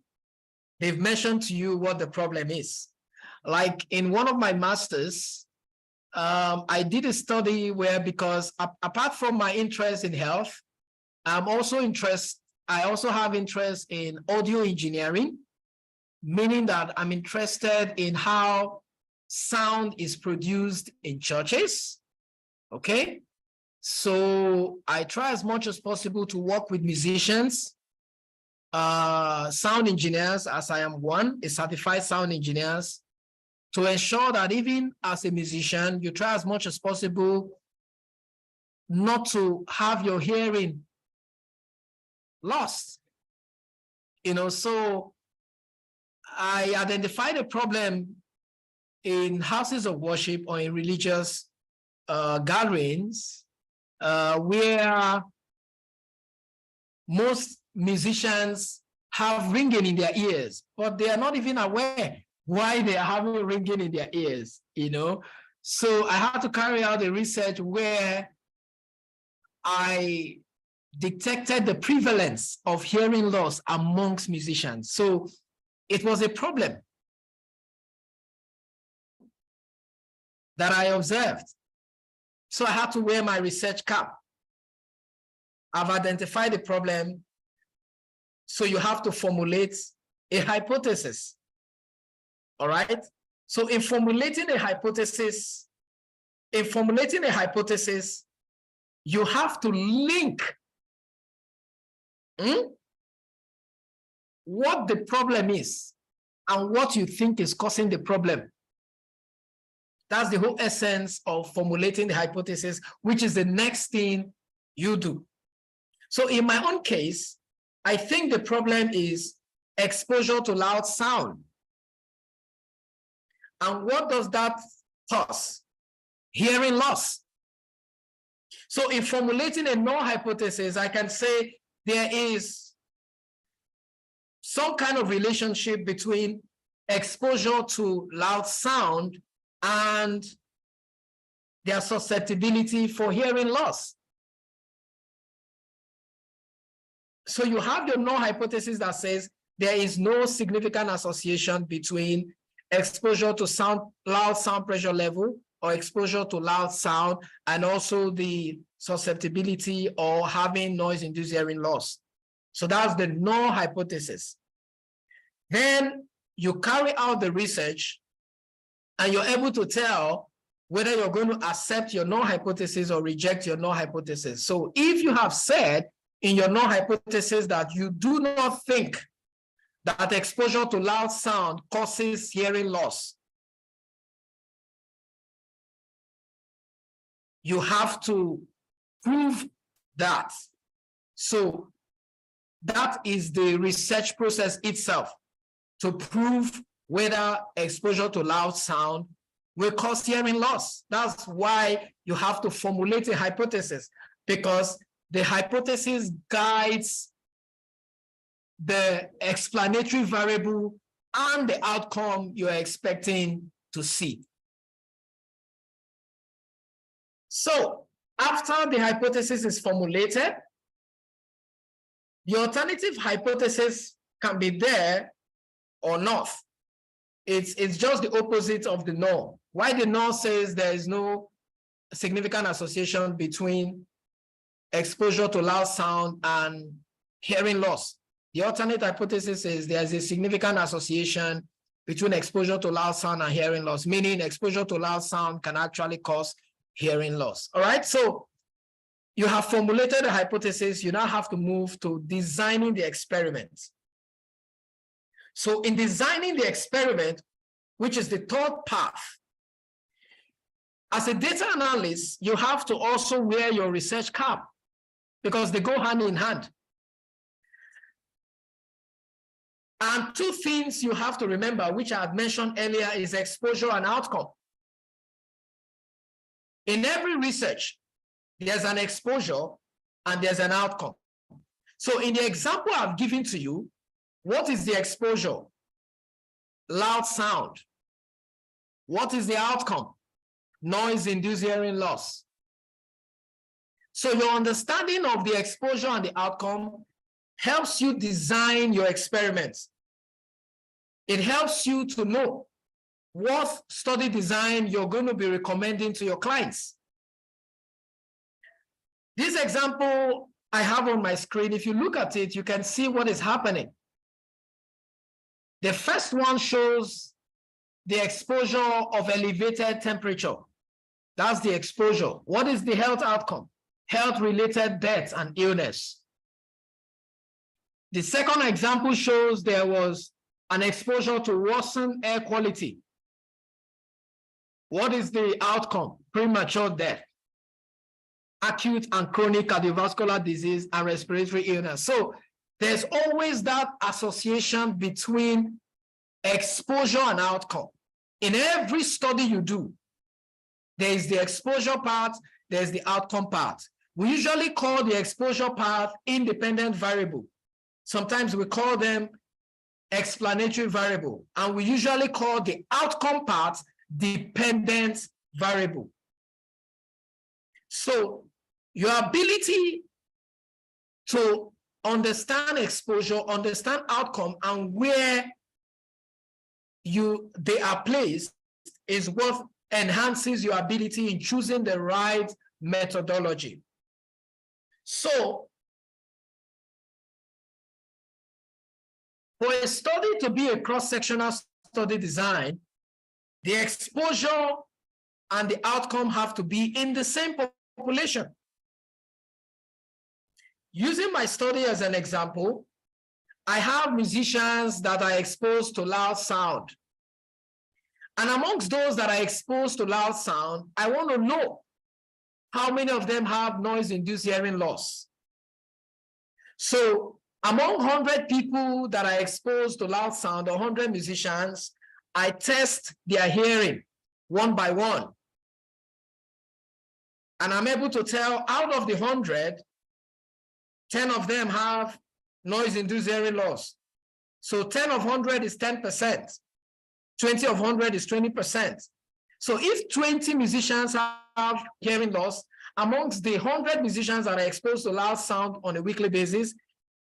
they've mentioned to you what the problem is. Like in one of my masters, I did a study where, because apart from my interest in health, I also have interest in audio engineering, meaning that I'm interested in how sound is produced in churches, okay? So I try as much as possible to work with musicians, sound engineers, as I am one, a certified sound engineers, to ensure that even as a musician, you try as much as possible not to have your hearing lost. You know, so I identified a problem in houses of worship or in religious gatherings where most musicians have ringing in their ears, but they are not even aware why they are having ringing in their ears, you know? So I had to carry out a research where I detected the prevalence of hearing loss amongst musicians. So it was a problem that I observed. So I had to wear my research cap. I've identified the problem. So you have to formulate a hypothesis. All right. So in formulating a hypothesis, you have to link what the problem is and what you think is causing the problem. That's the whole essence of formulating the hypothesis, which is the next thing you do. So in my own case, I think the problem is exposure to loud sound. And what does that cause? Hearing loss. So in formulating a null hypothesis, I can say there is some kind of relationship between exposure to loud sound and their susceptibility for hearing loss. So you have your null hypothesis that says there is no significant association between exposure to loud sound pressure level or exposure to loud sound and also the susceptibility or having noise-induced hearing loss. So that's the null hypothesis. Then you carry out the research and you're able to tell whether you're going to accept your null hypothesis or reject your null hypothesis. So if you have said in your null hypothesis that you do not think that exposure to loud sound causes hearing loss, you have to prove that. So that is the research process itself, to prove whether exposure to loud sound will cause hearing loss. That's why you have to formulate a hypothesis, because the hypothesis guides the explanatory variable and the outcome you're expecting to see. So after the hypothesis is formulated, the alternative hypothesis can be there or not. It's just the opposite of the null. Why the null says there is no significant association between exposure to loud sound and hearing loss. The alternate hypothesis is there is a significant association between exposure to loud sound and hearing loss, meaning exposure to loud sound can actually cause hearing loss. All right, so you have formulated a hypothesis, you now have to move to designing the experiment. So in designing the experiment, which is the third path. As a data analyst, you have to also wear your research cap because they go hand in hand. And two things you have to remember, which I had mentioned earlier, is exposure and outcome. In every research, there's an exposure and there's an outcome. So in the example I've given to you, what is the exposure? Loud sound. What is the outcome? Noise-induced hearing loss. So your understanding of the exposure and the outcome helps you design your experiments. It helps you to know what study design you're going to be recommending to your clients. This example I have on my screen, if you look at it, you can see what is happening. The first one shows the exposure of elevated temperature. That's the exposure. What is the health outcome? Health-related death and illness. The second example shows there was an exposure to worsened air quality. What is the outcome? Premature death, acute and chronic cardiovascular disease, and respiratory illness. So there's always that association between exposure and outcome. In every study you do, there is the exposure part, there's the outcome part. We usually call the exposure part independent variable. Sometimes we call them explanatory variable, and we usually call the outcome part dependent variable. So your ability to understand exposure, understand outcome, and where they are placed is what enhances your ability in choosing the right methodology. So for a study to be a cross-sectional study design, the exposure and the outcome have to be in the same population. Using my study as an example, I have musicians that are exposed to loud sound. And amongst those that are exposed to loud sound, I want to know how many of them have noise-induced hearing loss. So among 100 people that are exposed to loud sound, or 100 musicians, I test their hearing one by one. And I'm able to tell out of the 100, 10 of them have noise-induced hearing loss. So 10 of 100 is 10%. 20 of 100 is 20%. So if 20 musicians have hearing loss, amongst the 100 musicians that are exposed to loud sound on a weekly basis,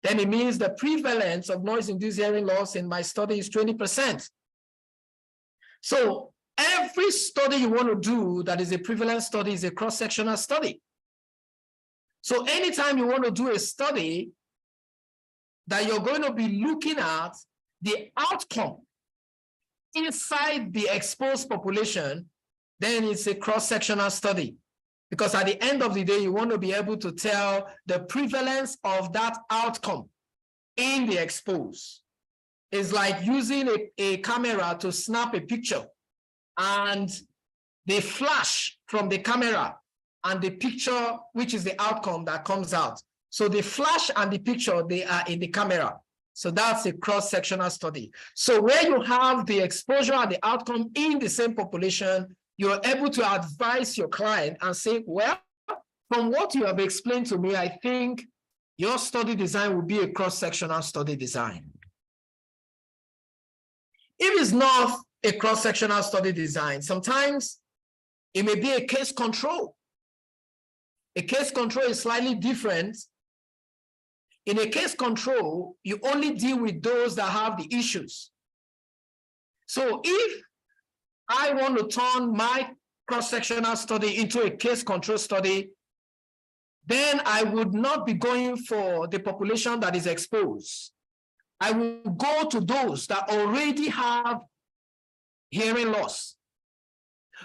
then it means the prevalence of noise-induced hearing loss in my study is 20%. So every study you want to do that is a prevalence study is a cross-sectional study. So anytime you want to do a study that you're going to be looking at the outcome inside the exposed population, then it's a cross-sectional study. Because at the end of the day, you want to be able to tell the prevalence of that outcome in the exposed. It's like using a camera to snap a picture, and the flash from the camera and the picture, which is the outcome that comes out. So the flash and the picture, they are in the camera. So that's a cross-sectional study. So where you have the exposure and the outcome in the same population, you're able to advise your client and say, well, from what you have explained to me, I think your study design will be a cross-sectional study design. If it's not a cross-sectional study design, sometimes it may be a case control. A case control is slightly different. In a case control, you only deal with those that have the issues. So if I want to turn my cross-sectional study into a case control study, then I would not be going for the population that is exposed. I will go to those that already have hearing loss.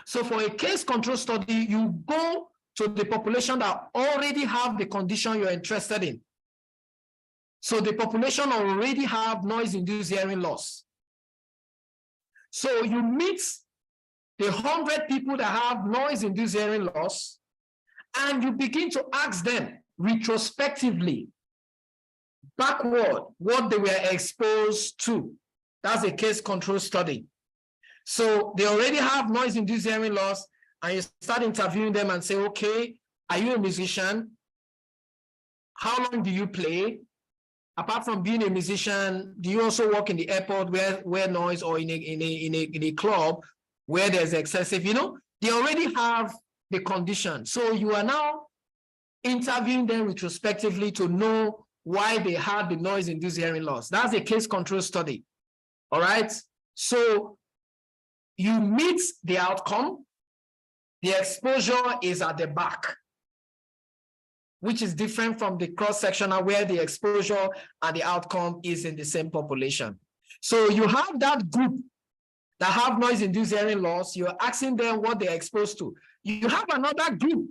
So for a case control study, you go to the population that already have the condition you're interested in. So the population already have noise-induced hearing loss. So you meet the 100 people that have noise-induced hearing loss, and you begin to ask them retrospectively, backward, what they were exposed to. That's a case control study. So they already have noise-induced hearing loss, and you start interviewing them and say, okay, are you a musician? How long do you play? Apart from being a musician, do you also work in the airport where noise, or in a club where there's excessive, they already have the condition. So you are now interviewing them retrospectively to know why they had the noise-induced hearing loss. That's a case control study. All right. So you meet the outcome. The exposure is at the back, which is different from the cross-sectional where the exposure and the outcome is in the same population. So you have that group that have noise-induced hearing loss. You're asking them what they're exposed to. You have another group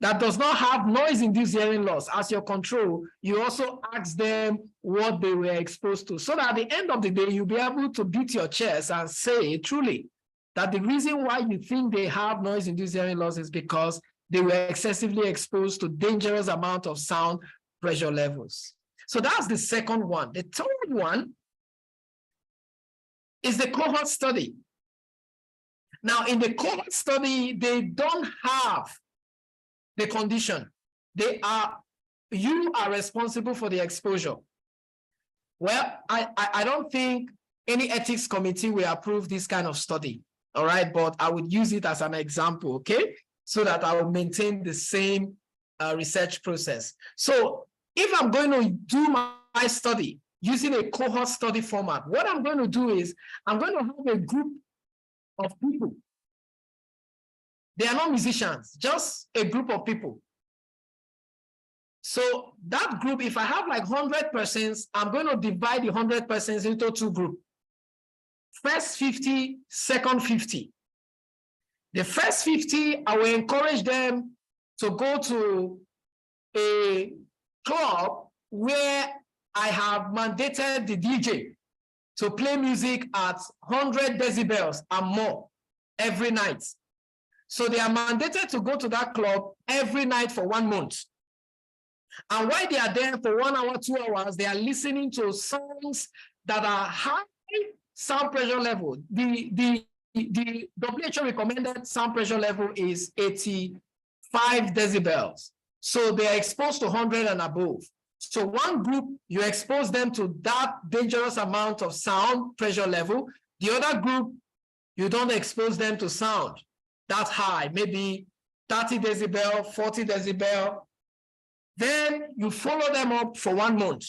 that does not have noise-induced hearing loss as your control. You also ask them what they were exposed to, so that at the end of the day, you'll be able to beat your chest and say truly that the reason why you think they have noise-induced hearing loss is because they were excessively exposed to dangerous amount of sound pressure levels. So that's the second one. The third one is the cohort study. Now, in the cohort study, they don't have the condition. You are responsible for the exposure. Well, I don't think any ethics committee will approve this kind of study. All right, but I would use it as an example, okay? So that I will maintain the same research process. So if I'm going to do my study using a cohort study format, what I'm going to do is I'm going to have a group of people. They are not musicians, just a group of people. So that group, if I have like 100 persons, I'm going to divide the 100 persons into two groups. First 50, second 50. The first 50, I will encourage them to go to a club where I have mandated the DJ to play music at 100 decibels and more every night. So they are mandated to go to that club every night for 1 month. And while they are there for 1 hour, 2 hours, they are listening to songs that are high sound pressure level. The WHO recommended sound pressure level is 85 decibels. So they are exposed to 100 and above. So one group, you expose them to that dangerous amount of sound pressure level. The other group, you don't expose them to sound that high, maybe 30 decibel, 40 decibel. Then you follow them up for 1 month.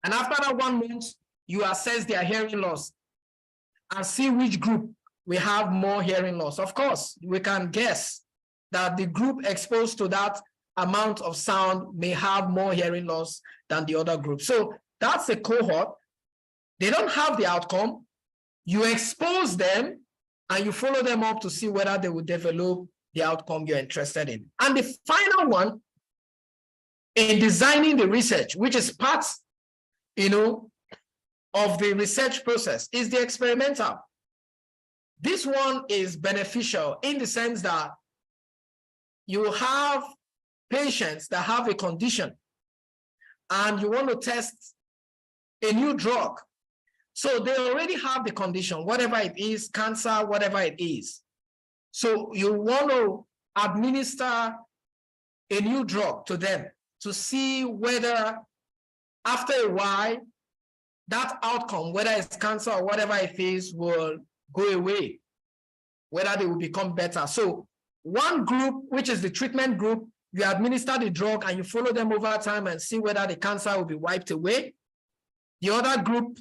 And after that 1 month, you assess their hearing loss and see which group will have more hearing loss. Of course, we can guess that the group exposed to that amount of sound may have more hearing loss than the other group. So that's a cohort. They don't have the outcome. You expose them and you follow them up to see whether they will develop the outcome you're interested in. And the final one, in designing the research, which is part, of the research process, is the experimental. This one is beneficial in the sense that you have patients that have a condition and you want to test a new drug. So they already have the condition, whatever it is, cancer, whatever it is. So you want to administer a new drug to them to see whether after a while, that outcome, whether it's cancer or whatever it is, will go away, whether they will become better. So one group, which is the treatment group, you administer the drug and you follow them over time and see whether the cancer will be wiped away. The other group,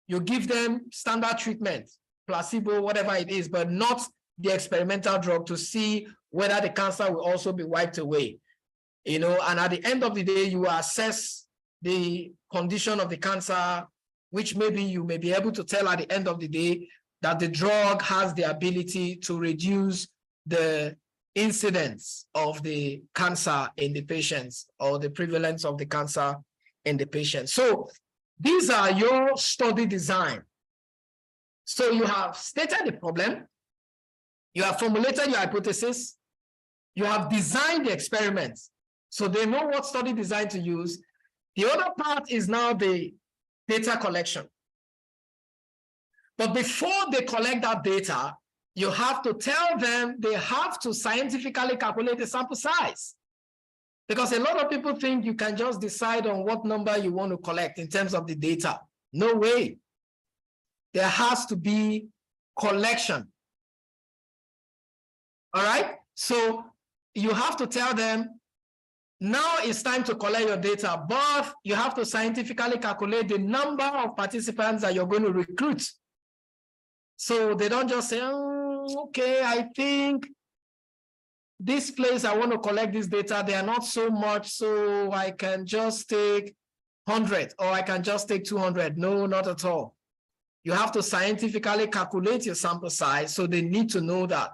you give them standard treatment, placebo, whatever it is, but not the experimental drug to see whether the cancer will also be wiped away. And at the end of the day, you assess the condition of the cancer, which maybe you may be able to tell at the end of the day that the drug has the ability to reduce the incidence of the cancer in the patients or the prevalence of the cancer in the patient. So these are your study design. So you have stated the problem, you have formulated your hypothesis, you have designed the experiment. So they know what study design to use. The other part is now the data collection. But before they collect that data, you have to tell them they have to scientifically calculate the sample size. Because a lot of people think you can just decide on what number you want to collect in terms of the data. No way. There has to be collection. All right? So you have to tell them, now it's time to collect your data, but you have to scientifically calculate the number of participants that you're going to recruit. So they don't just say, oh, okay, I think this place I want to collect this data, they are not so much, so I can just take 100 or I can just take 200. No, not at all. You have to scientifically calculate your sample size, so they need to know that.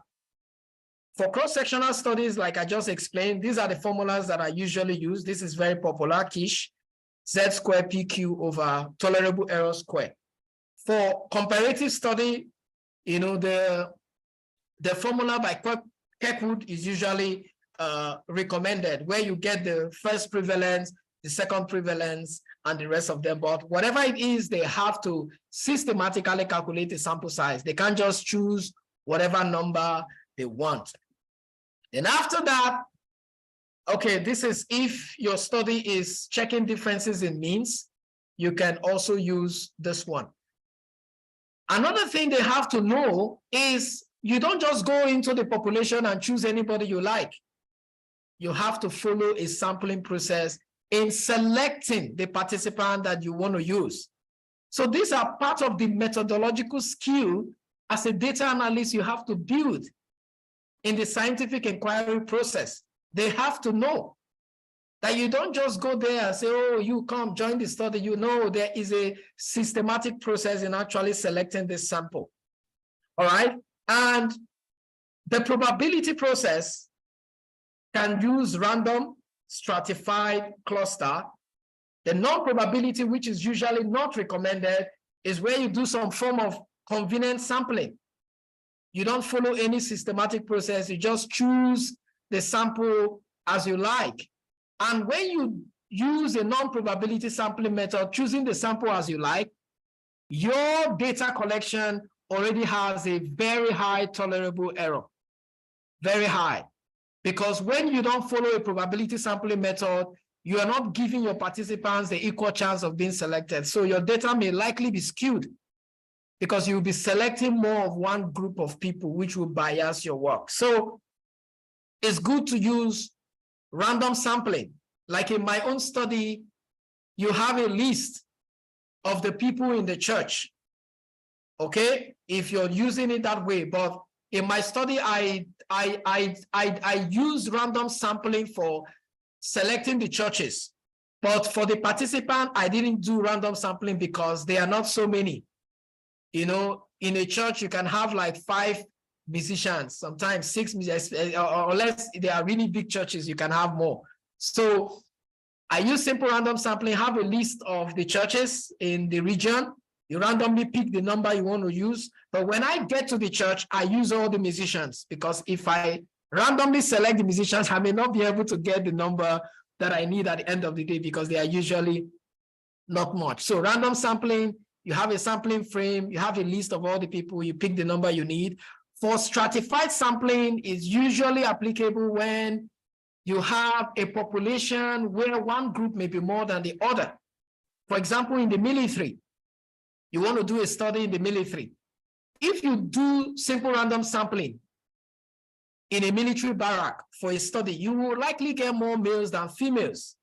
For cross-sectional studies, like I just explained, these are the formulas that are usually used. This is very popular, KISH, Z square PQ over tolerable error square. For comparative study, you know, the formula by Kirkwood is usually recommended, where you get the first prevalence, the second prevalence, and the rest of them. But whatever it is, they have to systematically calculate the sample size. They can't just choose whatever number they want. And after that, okay, this is if your study is checking differences in means, you can also use this one. Another thing they have to know is you don't just go into the population and choose anybody you like. You have to follow a sampling process in selecting the participant that you want to use. So these are part of the methodological skill as a data analyst you have to build in the scientific inquiry process. They have to know that you don't just go there and say, oh, you come join the study. You know, there is a systematic process in actually selecting this sample. All right. And the probability process can use random, stratified, cluster. The non-probability, which is usually not recommended, is where you do some form of convenient sampling. You don't follow any systematic process. You just choose the sample as you like. And when you use a non-probability sampling method, choosing the sample as you like, your data collection already has a very high tolerable error. Very high. Because when you don't follow a probability sampling method, you are not giving your participants the equal chance of being selected. So your data may likely be skewed because you'll be selecting more of one group of people, which will bias your work. So it's good to use random sampling. Like in my own study, you have a list of the people in the church. Okay, if you're using it that way, but in my study, I use random sampling for selecting the churches. But for the participant, I didn't do random sampling because there are not so many. You know, in a church, you can have like 5 musicians, sometimes 6 musicians, or unless they are really big churches, you can have more. So I use simple random sampling, have a list of the churches in the region. You randomly pick the number you want to use. But when I get to the church, I use all the musicians, because if I randomly select the musicians, I may not be able to get the number that I need at the end of the day, because they are usually not much. So random sampling, you have a sampling frame, you have a list of all the people, you pick the number you need. For stratified sampling, is usually applicable when you have a population where one group may be more than the other. For example, in the military, you want to do a study in the military. If you do simple random sampling in a military barrack for a study, you will likely get more males than females.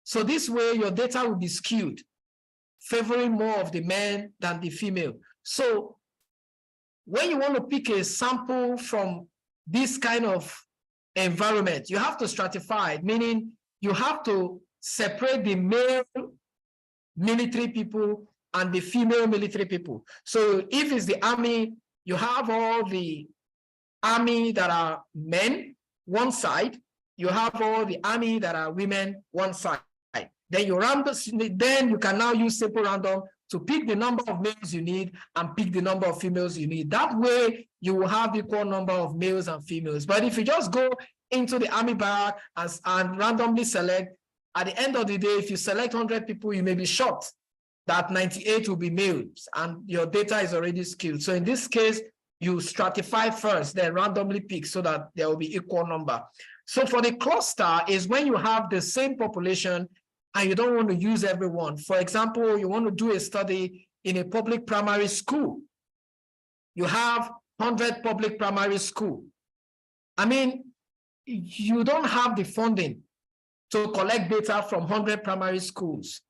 So this way, your data will be skewed, favoring more of the men than the female. So when you want to pick a sample from this kind of environment, you have to stratify, meaning you have to separate the male military people and the female military people. So if it's the army, you have all the army that are men, one side, you have all the army that are women, one side. Then you random, then you can now use simple random to pick the number of males you need and pick the number of females you need. That way, you will have equal number of males and females. But if you just go into the army barrack and randomly select, at the end of the day, if you select 100 people, you may be shocked that 98 will be males and your data is already skewed. So in this case, you stratify first, then randomly pick so that there will be equal number. So for the cluster is when you have the same population and you don't want to use everyone. For example, you want to do a study in a public primary school. You have 100 public primary school. I mean, you don't have the funding to collect data from 100 primary schools.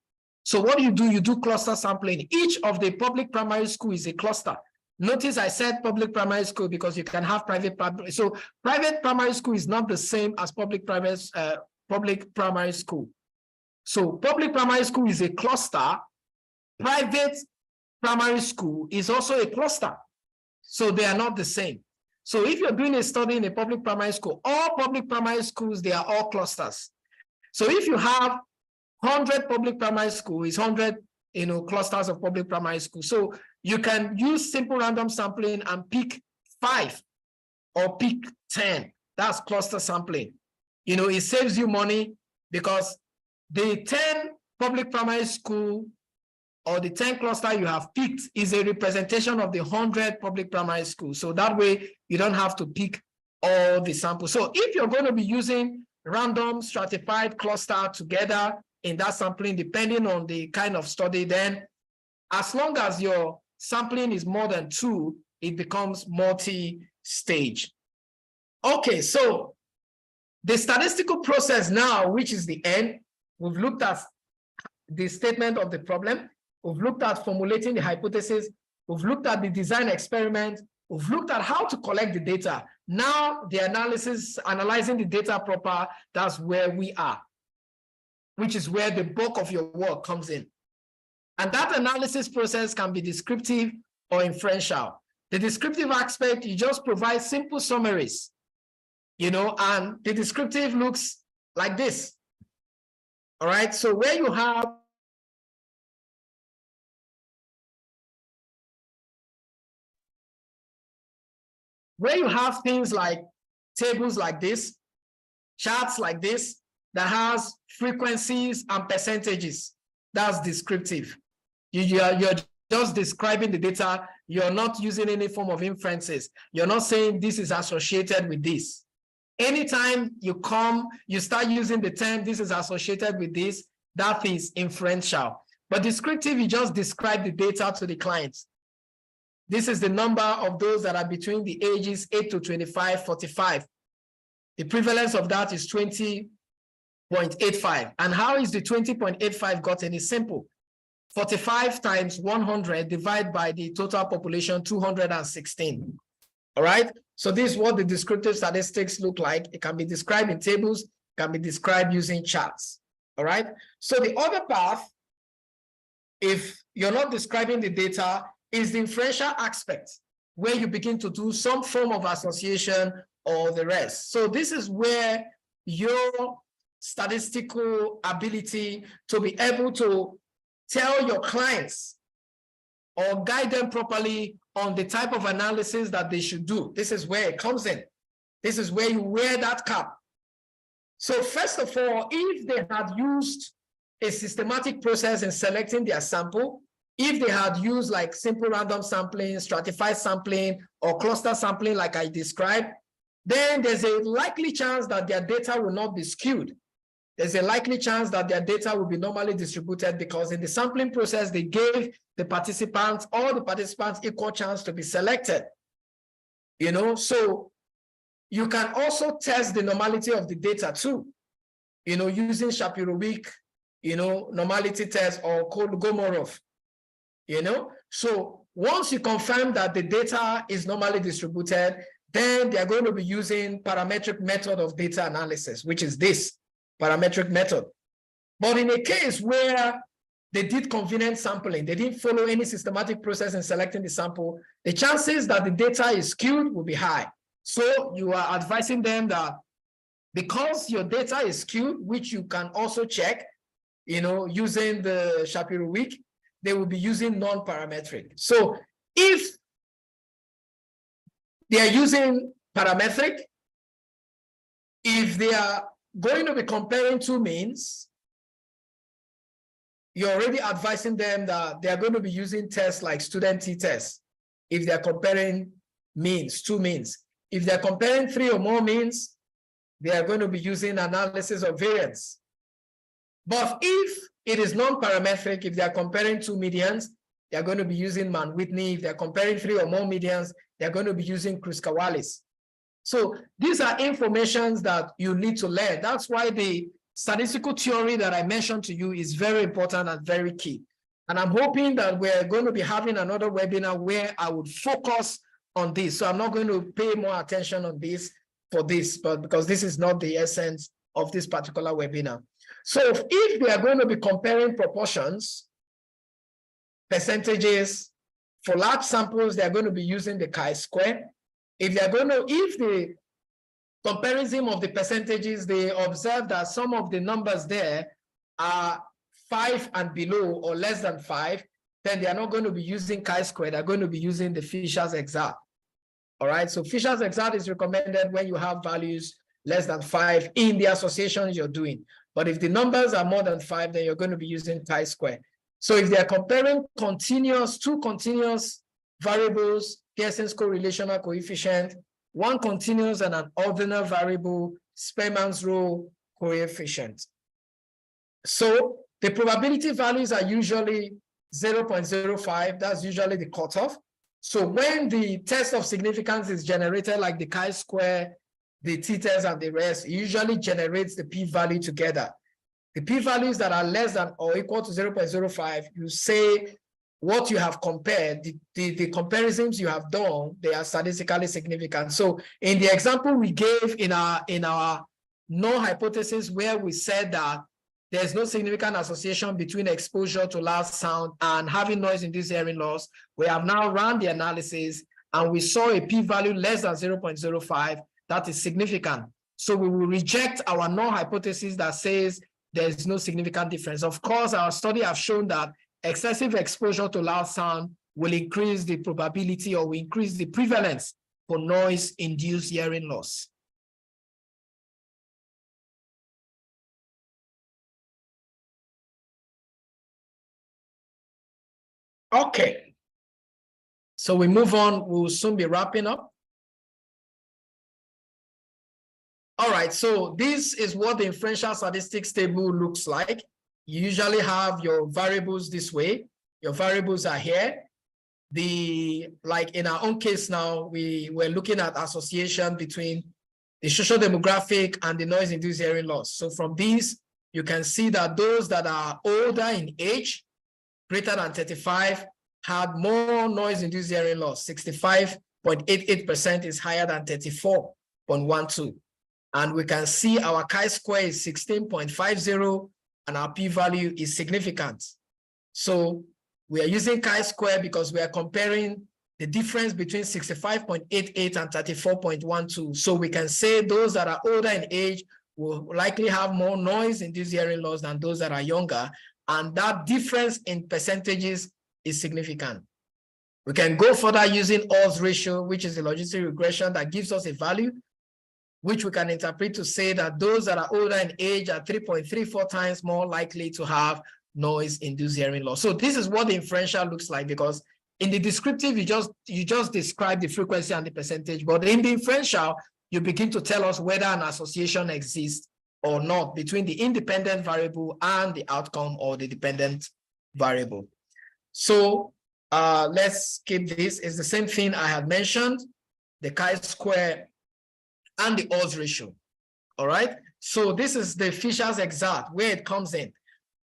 So what do? You do cluster sampling. Each of the public primary school is a cluster. Notice I said public primary school because you can have private primary. So private primary school is not the same as public primary school. So public primary school is a cluster. Private primary school is also a cluster. So they are not the same. So if you're doing a study in a public primary school, all public primary schools, they are all clusters. So if you have 100 public primary school, is 100 clusters of public primary school. So you can use simple random sampling and pick 5 or pick 10. That's cluster sampling. It saves you money because the 10 public primary school or the 10 cluster you have picked is a representation of the 100 public primary schools. So that way you don't have to pick all the samples. So if you're going to be using random stratified cluster together in that sampling, depending on the kind of study, then as long as your sampling is more than 2, it becomes multi-stage. Okay, so the statistical process now, which is the end, we've looked at the statement of the problem, we've looked at formulating the hypothesis, we've looked at the design experiment, we've looked at how to collect the data. Now the analysis, analyzing the data proper, that's where we are, which is where the bulk of your work comes in. And that analysis process can be descriptive or inferential. The descriptive aspect, you just provide simple summaries, and the descriptive looks like this. All right, so where you have things like tables like this, charts like this, that has frequencies and percentages, that's descriptive. You're just describing the data. You're not using any form of inferences. You're not saying this is associated with this. Anytime you start using the term, this is associated with this, that is inferential. But descriptive, you just describe the data to the clients. This is the number of those that are between the ages 8 to 25, 45. The prevalence of that is 20.85. And how is the 20.85 gotten? It's simple. 45 times 100 divided by the total population, 216. All right? So this is what the descriptive statistics look like. It can be described in tables, can be described using charts. All right? So the other path, if you're not describing the data, is the inferential aspect, where you begin to do some form of association or the rest. So this is where your statistical ability to be able to tell your clients or guide them properly on the type of analysis that they should do. This is where it comes in. This is where you wear that cap. So first of all, if they had used a systematic process in selecting their sample, if they had used like simple random sampling, stratified sampling, or cluster sampling like I described, then there's a likely chance that their data will not be skewed. There's a likely chance that their data will be normally distributed because in the sampling process, they gave the participants, all the participants, equal chance to be selected. So you can also test the normality of the data too, using Shapiro-Wilk, normality test or Kolmogorov, So once you confirm that the data is normally distributed, then they're going to be using parametric method of data analysis, which is this parametric method. But in a case where they did convenient sampling, they didn't follow any systematic process in selecting the sample, the chances that the data is skewed will be high. So you are advising them that because your data is skewed, which you can also check, using the Shapiro-Wilk, they will be using non-parametric. So if they are using parametric, if they are going to be comparing two means, you're already advising them that they are going to be using tests like student t-test if they're comparing means, two means. If they're comparing three or more means, they are going to be using analysis of variance. But if it is non-parametric, if they are comparing two medians, they are going to be using Mann-Whitney. If they're comparing three or more medians, they're going to be using Kruskal-Wallis. So these are informations that you need to learn. That's why the statistical theory that I mentioned to you is very important and very key. And I'm hoping that we're going to be having another webinar where I would focus on this. So I'm not going to pay more attention on this for this, but because this is not the essence of this particular webinar. So if we are going to be comparing proportions, percentages, for large samples, they're going to be using the chi-square. If they're going to, if the comparison of the percentages, they observe that some of the numbers there are 5 and below or less than 5, then they are not going to be using chi-square. They're going to be using the Fisher's exact. All right, so Fisher's exact is recommended when you have values less than 5 in the associations you're doing. But if the numbers are more than 5, then you're going to be using chi-square. So if they're comparing two continuous variables, Pearson's correlational coefficient, one continuous and an ordinal variable, Spearman's rule coefficient. So the probability values are usually 0.05. That's usually the cutoff. So when the test of significance is generated, like the chi-square, the t-test, and the rest, it usually generates the p-value together. The p-values that are less than or equal to 0.05, you say what you have compared, the comparisons you have done, they are statistically significant. So in the example we gave in our null hypothesis, where we said that there's no significant association between exposure to loud sound and having noise-induced hearing loss, we have now run the analysis and we saw a p-value less than 0.05 that is significant. So we will reject our null hypothesis that says there is no significant difference. Of course, our study has shown that excessive exposure to loud sound will increase the probability or will increase the prevalence for noise-induced hearing loss. Okay, so we move on. We'll soon be wrapping up. All right, so this is what the inferential statistics table looks like. You usually have your variables this way. Your variables are here. Like in our own case now, we were looking at association between the social demographic and the noise-induced hearing loss. So from these, you can see that those that are older in age, greater than 35, had more noise-induced hearing loss. 65.88% is higher than 34.12. And we can see our chi-square is 16.50 and our p-value is significant. So we are using chi-square because we are comparing the difference between 65.88 and 34.12. So we can say those that are older in age will likely have more noise-induced hearing loss than those that are younger. And that difference in percentages is significant. We can go further using odds ratio, which is a logistic regression that gives us a value, which we can interpret to say that those that are older in age are 3.34 times more likely to have noise-induced hearing loss. So this is what the inferential looks like, because in the descriptive, you just describe the frequency and the percentage, but in the inferential, you begin to tell us whether an association exists or not between the independent variable and the outcome or the dependent variable. So let's skip this. It's the same thing I had mentioned, the chi-square and the odds ratio. All right. So this is the Fisher's exact, where it comes in.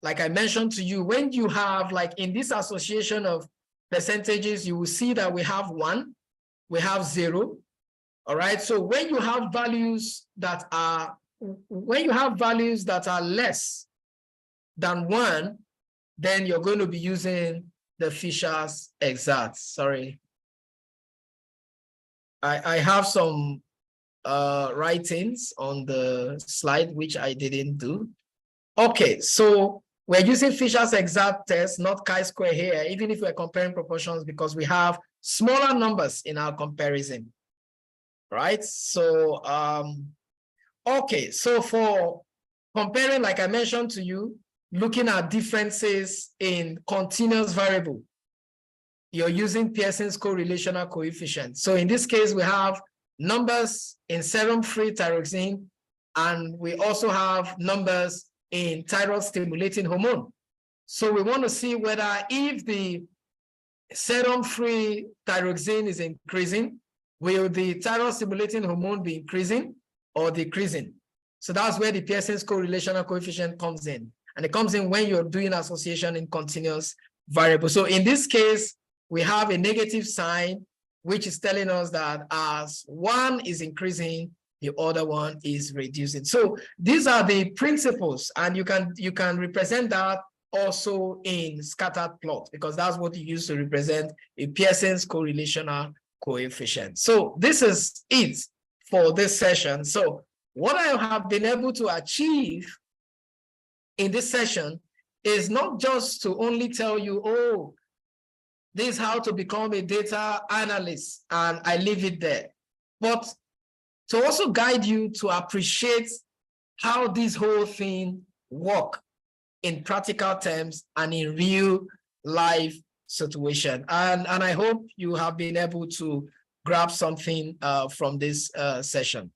Like I mentioned to you, when you have, like in this association of percentages, you will see that we have 1, we have 0. All right. So when you have values that are less than 1, then you're going to be using the Fisher's exact. Sorry. I have some writings on the slide, which I didn't do. Okay, so We're using Fisher's exact test, not chi-square here, even if we're comparing proportions, because we have smaller numbers in our comparison, right? So, okay, so for comparing, like I mentioned to you, looking at differences in continuous variable, you're using Pearson's correlational coefficient. So in this case, we have numbers in serum-free thyroxine, and we also have numbers in thyroid-stimulating hormone. So we want to see whether if the serum-free thyroxine is increasing, will the thyroid-stimulating hormone be increasing or decreasing? So that's where the Pearson's correlational coefficient comes in. And it comes in when you're doing association in continuous variable. So in this case, we have a negative sign, which is telling us that as one is increasing, the other one is reducing. So these are the principles, and you can represent that also in scattered plot, because that's what you use to represent a Pearson's correlational coefficient. So this is it for this session. So what I have been able to achieve in this session is not just to only tell you, oh, this is how to become a data analyst, and I leave it there, but to also guide you to appreciate how this whole thing works in practical terms and in real life situation. And I hope you have been able to grab something from this session.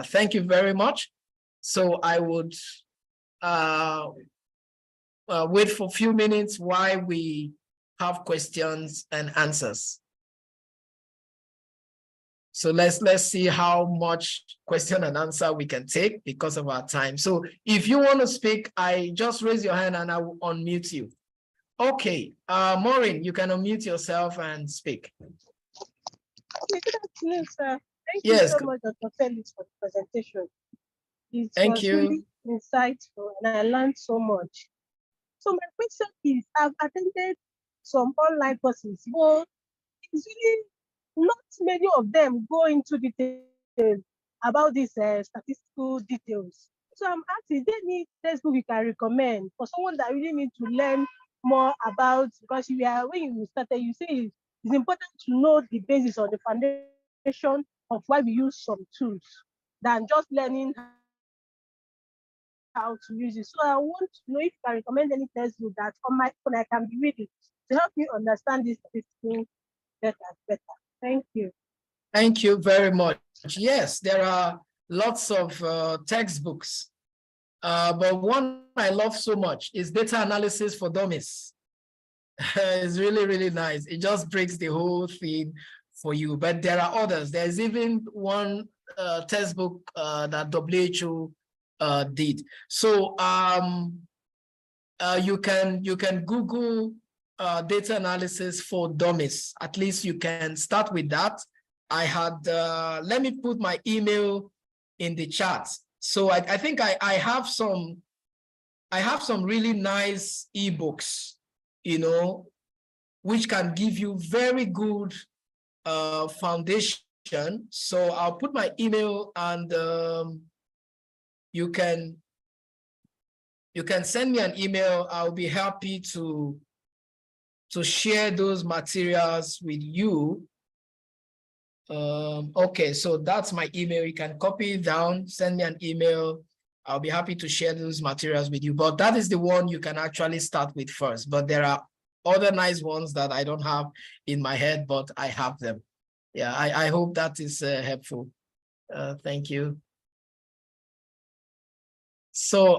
Thank you very much. So I would wait for a few minutes while we have questions and answers. So let's see how much question and answer we can take because of our time. So if you want to speak, I just raise your hand and I will unmute you. Okay, Maureen, you can unmute yourself and speak. Okay, good afternoon, sir. Thank Yes. you so much, Dr. Felix, for the presentation. It Thank was you. really insightful and I learned so much. So my question is, I've attended some online courses, but it's really not many of them go into detail about these statistical details. So I'm asking, is there any textbook you can recommend for someone that really needs to learn more about, because when you started, you say it's important to know the basis or the foundation of why we use some tools than just learning how to use it. So I want to know if you can recommend any textbook that on my phone I can be reading to help me understand this statistical better. Thank you. Thank you very much. Yes, there are lots of textbooks, but one I love so much is Data Analysis for Dummies. It's really, really nice. It just breaks the whole thing for you, but there are others. There's even one textbook that WHO did. So you can Google data analysis for dummies. At least you can start with that. I had let me put my email in the chat. So I think I have some really nice ebooks, you know, which can give you very good foundation. So I'll put my email, and you can send me an email. I'll be happy to share those materials with you. Okay, so that's my email. You can copy it down, send me an email. I'll be happy to share those materials with you. But that is the one you can actually start with first. But there are other nice ones that I don't have in my head, but I have them. Yeah, I hope that is helpful. Thank you. So,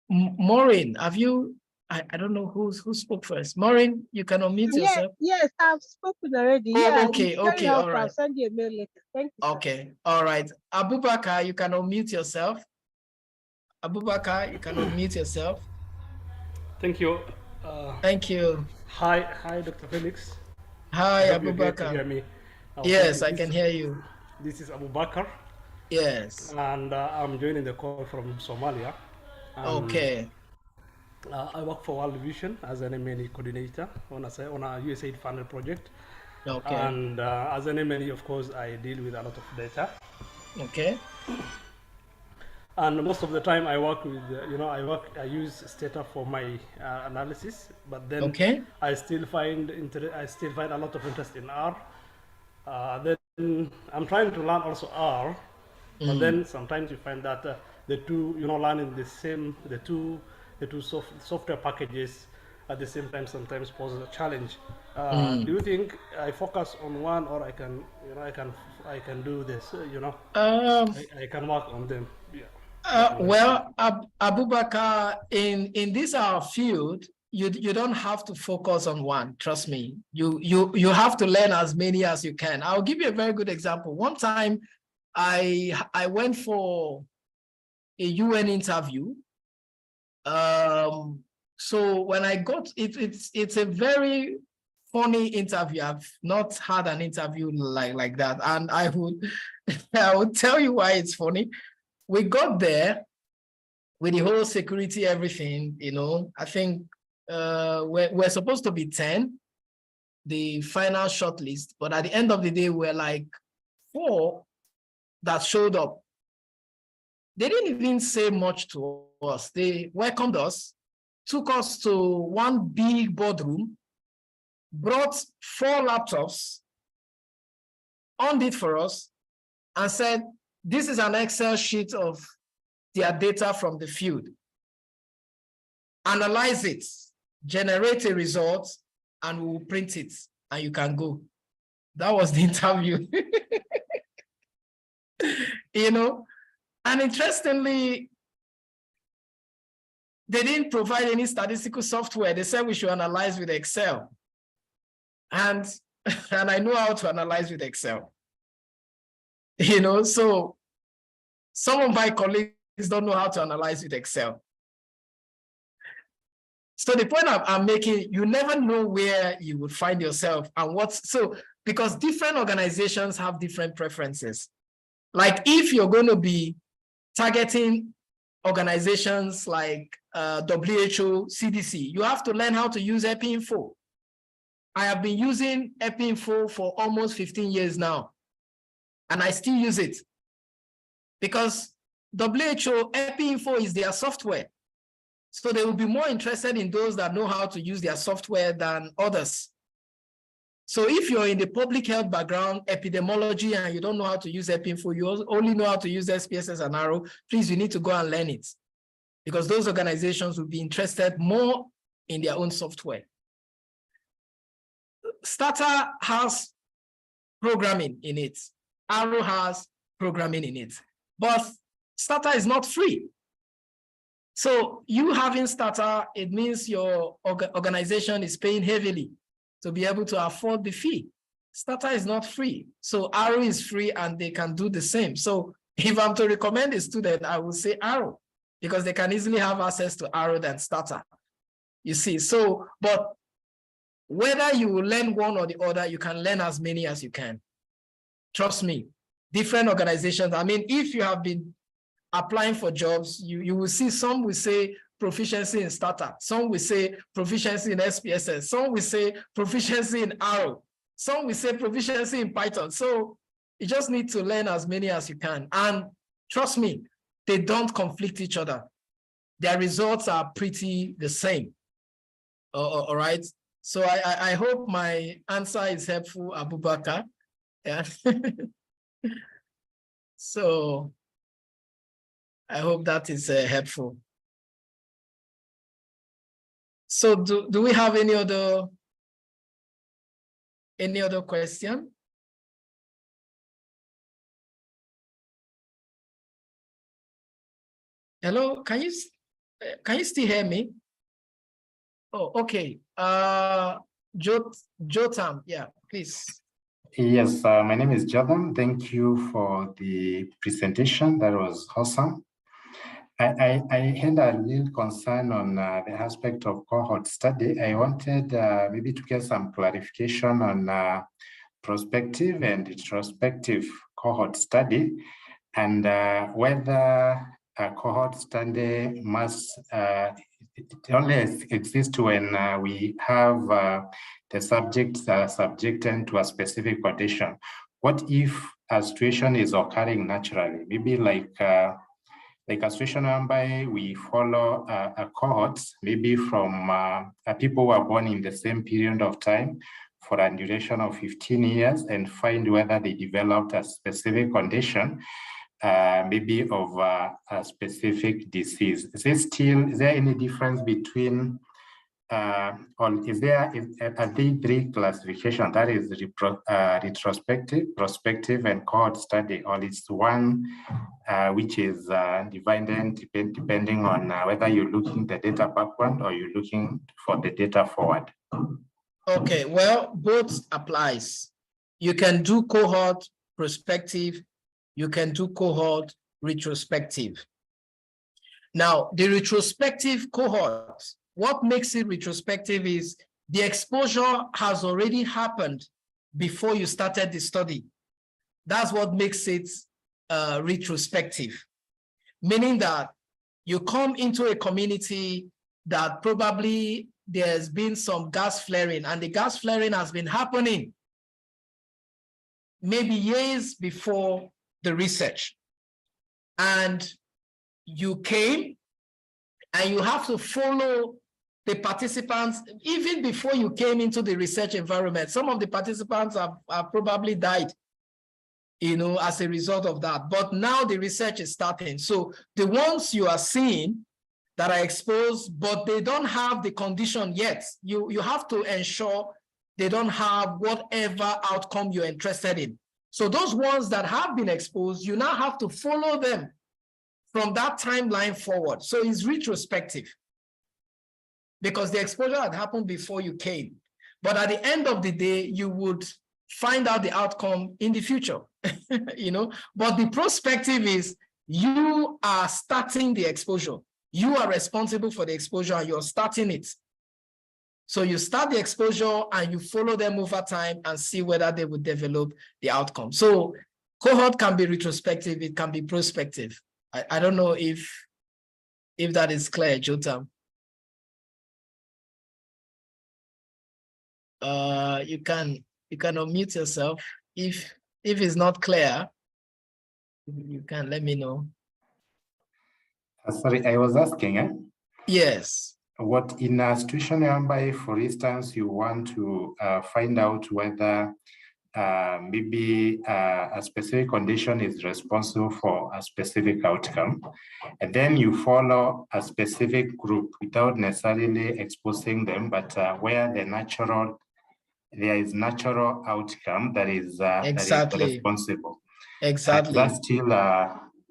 Maureen, have you? I don't know who spoke first. Maureen, you can unmute yourself. Yes, I've spoken already. Oh, yeah, okay, okay, all right. I'll send you a mail later. Thank you. Okay, all right. Abubakar, you can unmute yourself. Abubakar, you can unmute yourself. Thank you. Thank you. Hi, Dr. Felix. Hi, I hope you're able to Abubakar. hear me. Yes, I can hear you. This is Abubakar. Yes. And I'm joining the call from Somalia. Okay. I work for World Vision as an M&E coordinator on a USAID funded project. Okay. And as an M&E, of course, I deal with a lot of data. Okay. And most of the time I work with, I use Stata for my analysis, but then Okay. I still find a lot of interest in R. Then I'm trying to learn also R, but then sometimes you find that the two, learning the two software packages at the same time sometimes poses a challenge. Do you think I focus on one, or I can do this? Um, I can work on them. Yeah. well, Abubakar, in this our field, you don't have to focus on one. Trust me. You have to learn as many as you can. I'll give you a very good example. One time, I went for a UN interview. So when I got it, it's a very funny interview. I've not had an interview like that, and I would tell you why it's funny. We got there with the whole security, everything, I think we're supposed to be 10, the final shortlist, but at the end of the day, we're like 4 that showed up. They didn't even say much to us. They welcomed us, took us to one big boardroom, brought 4 laptops, on it for us, and said, this is an Excel sheet of their data from the field. Analyze it, generate a result, and we'll print it, and you can go. That was the interview. And interestingly, they didn't provide any statistical software. They said we should analyze with Excel. And I know how to analyze with Excel. So some of my colleagues don't know how to analyze with Excel. So the point I'm making, you never know where you would find yourself and because different organizations have different preferences. Like if you're going to be targeting organizations like WHO, CDC, you have to learn how to use EpiInfo. I have been using EpiInfo for almost 15 years now, and I still use it because WHO, EpiInfo is their software. So they will be more interested in those that know how to use their software than others. So if you're in the public health background, epidemiology, and you don't know how to use EpiInfo, you only know how to use SPSS and Arrow, please, you need to go and learn it, because those organizations will be interested more in their own software. Stata has programming in it. Arrow has programming in it. But Stata is not free. So you having Stata, it means your organization is paying heavily to be able to afford the fee. Stata is not free. So Arrow is free and they can do the same. So if I'm to recommend a student, I would say Arrow, because they can easily have access to Arrow than Stata. You see, so, but whether you will learn one or the other, you can learn as many as you can. Trust me, different organizations. I mean, if you have been applying for jobs, you will see some will say proficiency in Stata, some will say proficiency in SPSS, some will say proficiency in Arrow, some will say proficiency in Python. So you just need to learn as many as you can. And trust me, they don't conflict each other. Their results are pretty the same. All right. So I hope my answer is helpful, Abubakar. Yeah. So I hope that is helpful. So do we have any other question? Hello, can you still hear me? Oh, okay. Jotam, yeah, please. Yes, my name is Jotham. Thank you for the presentation. That was awesome. I had a little concern on the aspect of cohort study. I wanted maybe to get some clarification on prospective and retrospective cohort study, and whether a cohort study must it only exists when we have the subjects are subjected to a specific condition. What if a situation is occurring naturally? Maybe like like a situation whereby we follow a cohort, maybe from people who are born in the same period of time for a duration of 15 years and find whether they developed a specific condition, maybe of a specific disease. Is there any difference between are there three classifications, that is retrospective, prospective, and cohort study, or it's one which is divided depending on whether you're looking the data backward or you're looking for the data forward? Okay, well, both applies. You can do cohort prospective, you can do cohort retrospective. Now, the retrospective cohort, what makes it retrospective is the exposure has already happened before you started the study. That's what makes it retrospective, meaning that you come into a community that probably there's been some gas flaring, and the gas flaring has been happening maybe years before the research. And you came and you have to follow the participants even before you came into the research environment. Some of the participants have probably died, you know, as a result of that. But now the research is starting. So the ones you are seeing that are exposed, but they don't have the condition yet, you have to ensure they don't have whatever outcome you're interested in. So those ones that have been exposed, you now have to follow them from that timeline forward. So it's retrospective because the exposure had happened before you came. But at the end of the day, you would find out the outcome in the future, you know. But the prospective is you are starting the exposure. You are responsible for the exposure and you're starting it. So you start the exposure and you follow them over time and see whether they will develop the outcome. So cohort can be retrospective, it can be prospective. I don't know if that is clear, Jotam. You can unmute yourself. If it's not clear, you can let me know. Sorry, I was asking, Yes. what in a situation whereby, for instance, you want to find out whether maybe a specific condition is responsible for a specific outcome, and then you follow a specific group without necessarily exposing them, but where there is natural outcome that is Exactly. responsible. Exactly. That's still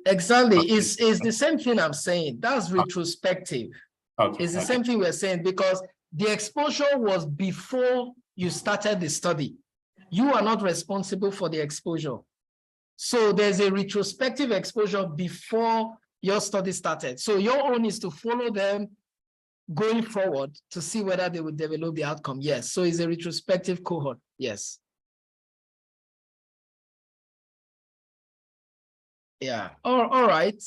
exactly. It's the same thing I'm saying. That's retrospective. Okay. It's the same thing we're saying because the exposure was before you started the study. You are not responsible for the exposure. So there's a retrospective exposure before your study started. So your own is to follow them going forward to see whether they will develop the outcome. Yes. So it's a retrospective cohort. Yes. Yeah. All right.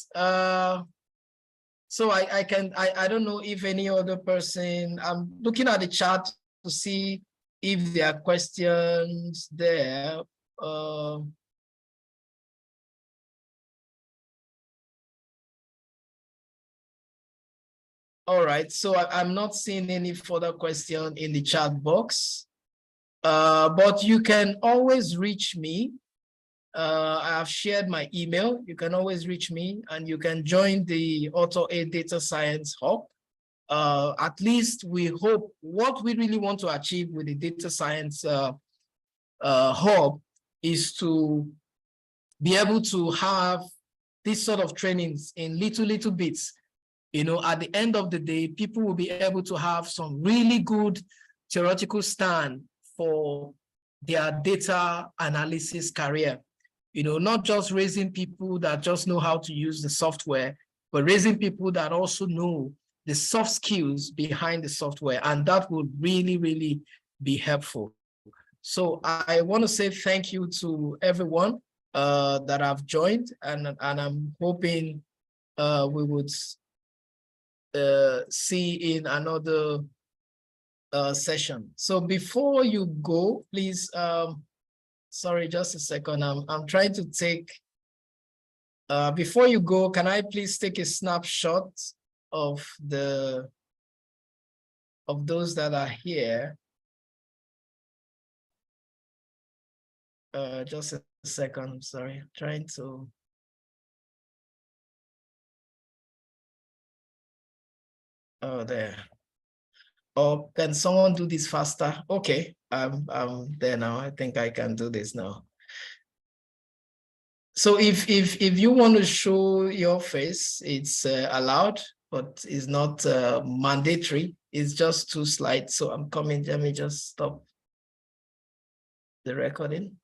So I don't know if any other person, I'm looking at the chat to see if there are questions there. All right, so I'm not seeing any further question in the chat box, but you can always reach me. I have shared my email. You can always reach me and you can join the AutoAid Data Science Hub. At least we hope what we really want to achieve with the data science hub is to be able to have this sort of trainings in little bits. You know, at the end of the day, people will be able to have some really good theoretical stand for their data analysis career. You know, not just raising people that just know how to use the software, but raising people that also know the soft skills behind the software. And that would really, really be helpful. So I want to say thank you to everyone that have joined, and I'm hoping we would see in another session. So before you go, please, sorry, just a second. I'm trying to take Before you go, can I please take a snapshot of those that are here? Just a second, sorry, trying to. Oh, there. Or can someone do this faster? Okay, I'm there now. I think I can do this now. So if you want to show your face, it's allowed, but it's not mandatory. It's just 2 slides. So I'm coming. Let me just stop the recording.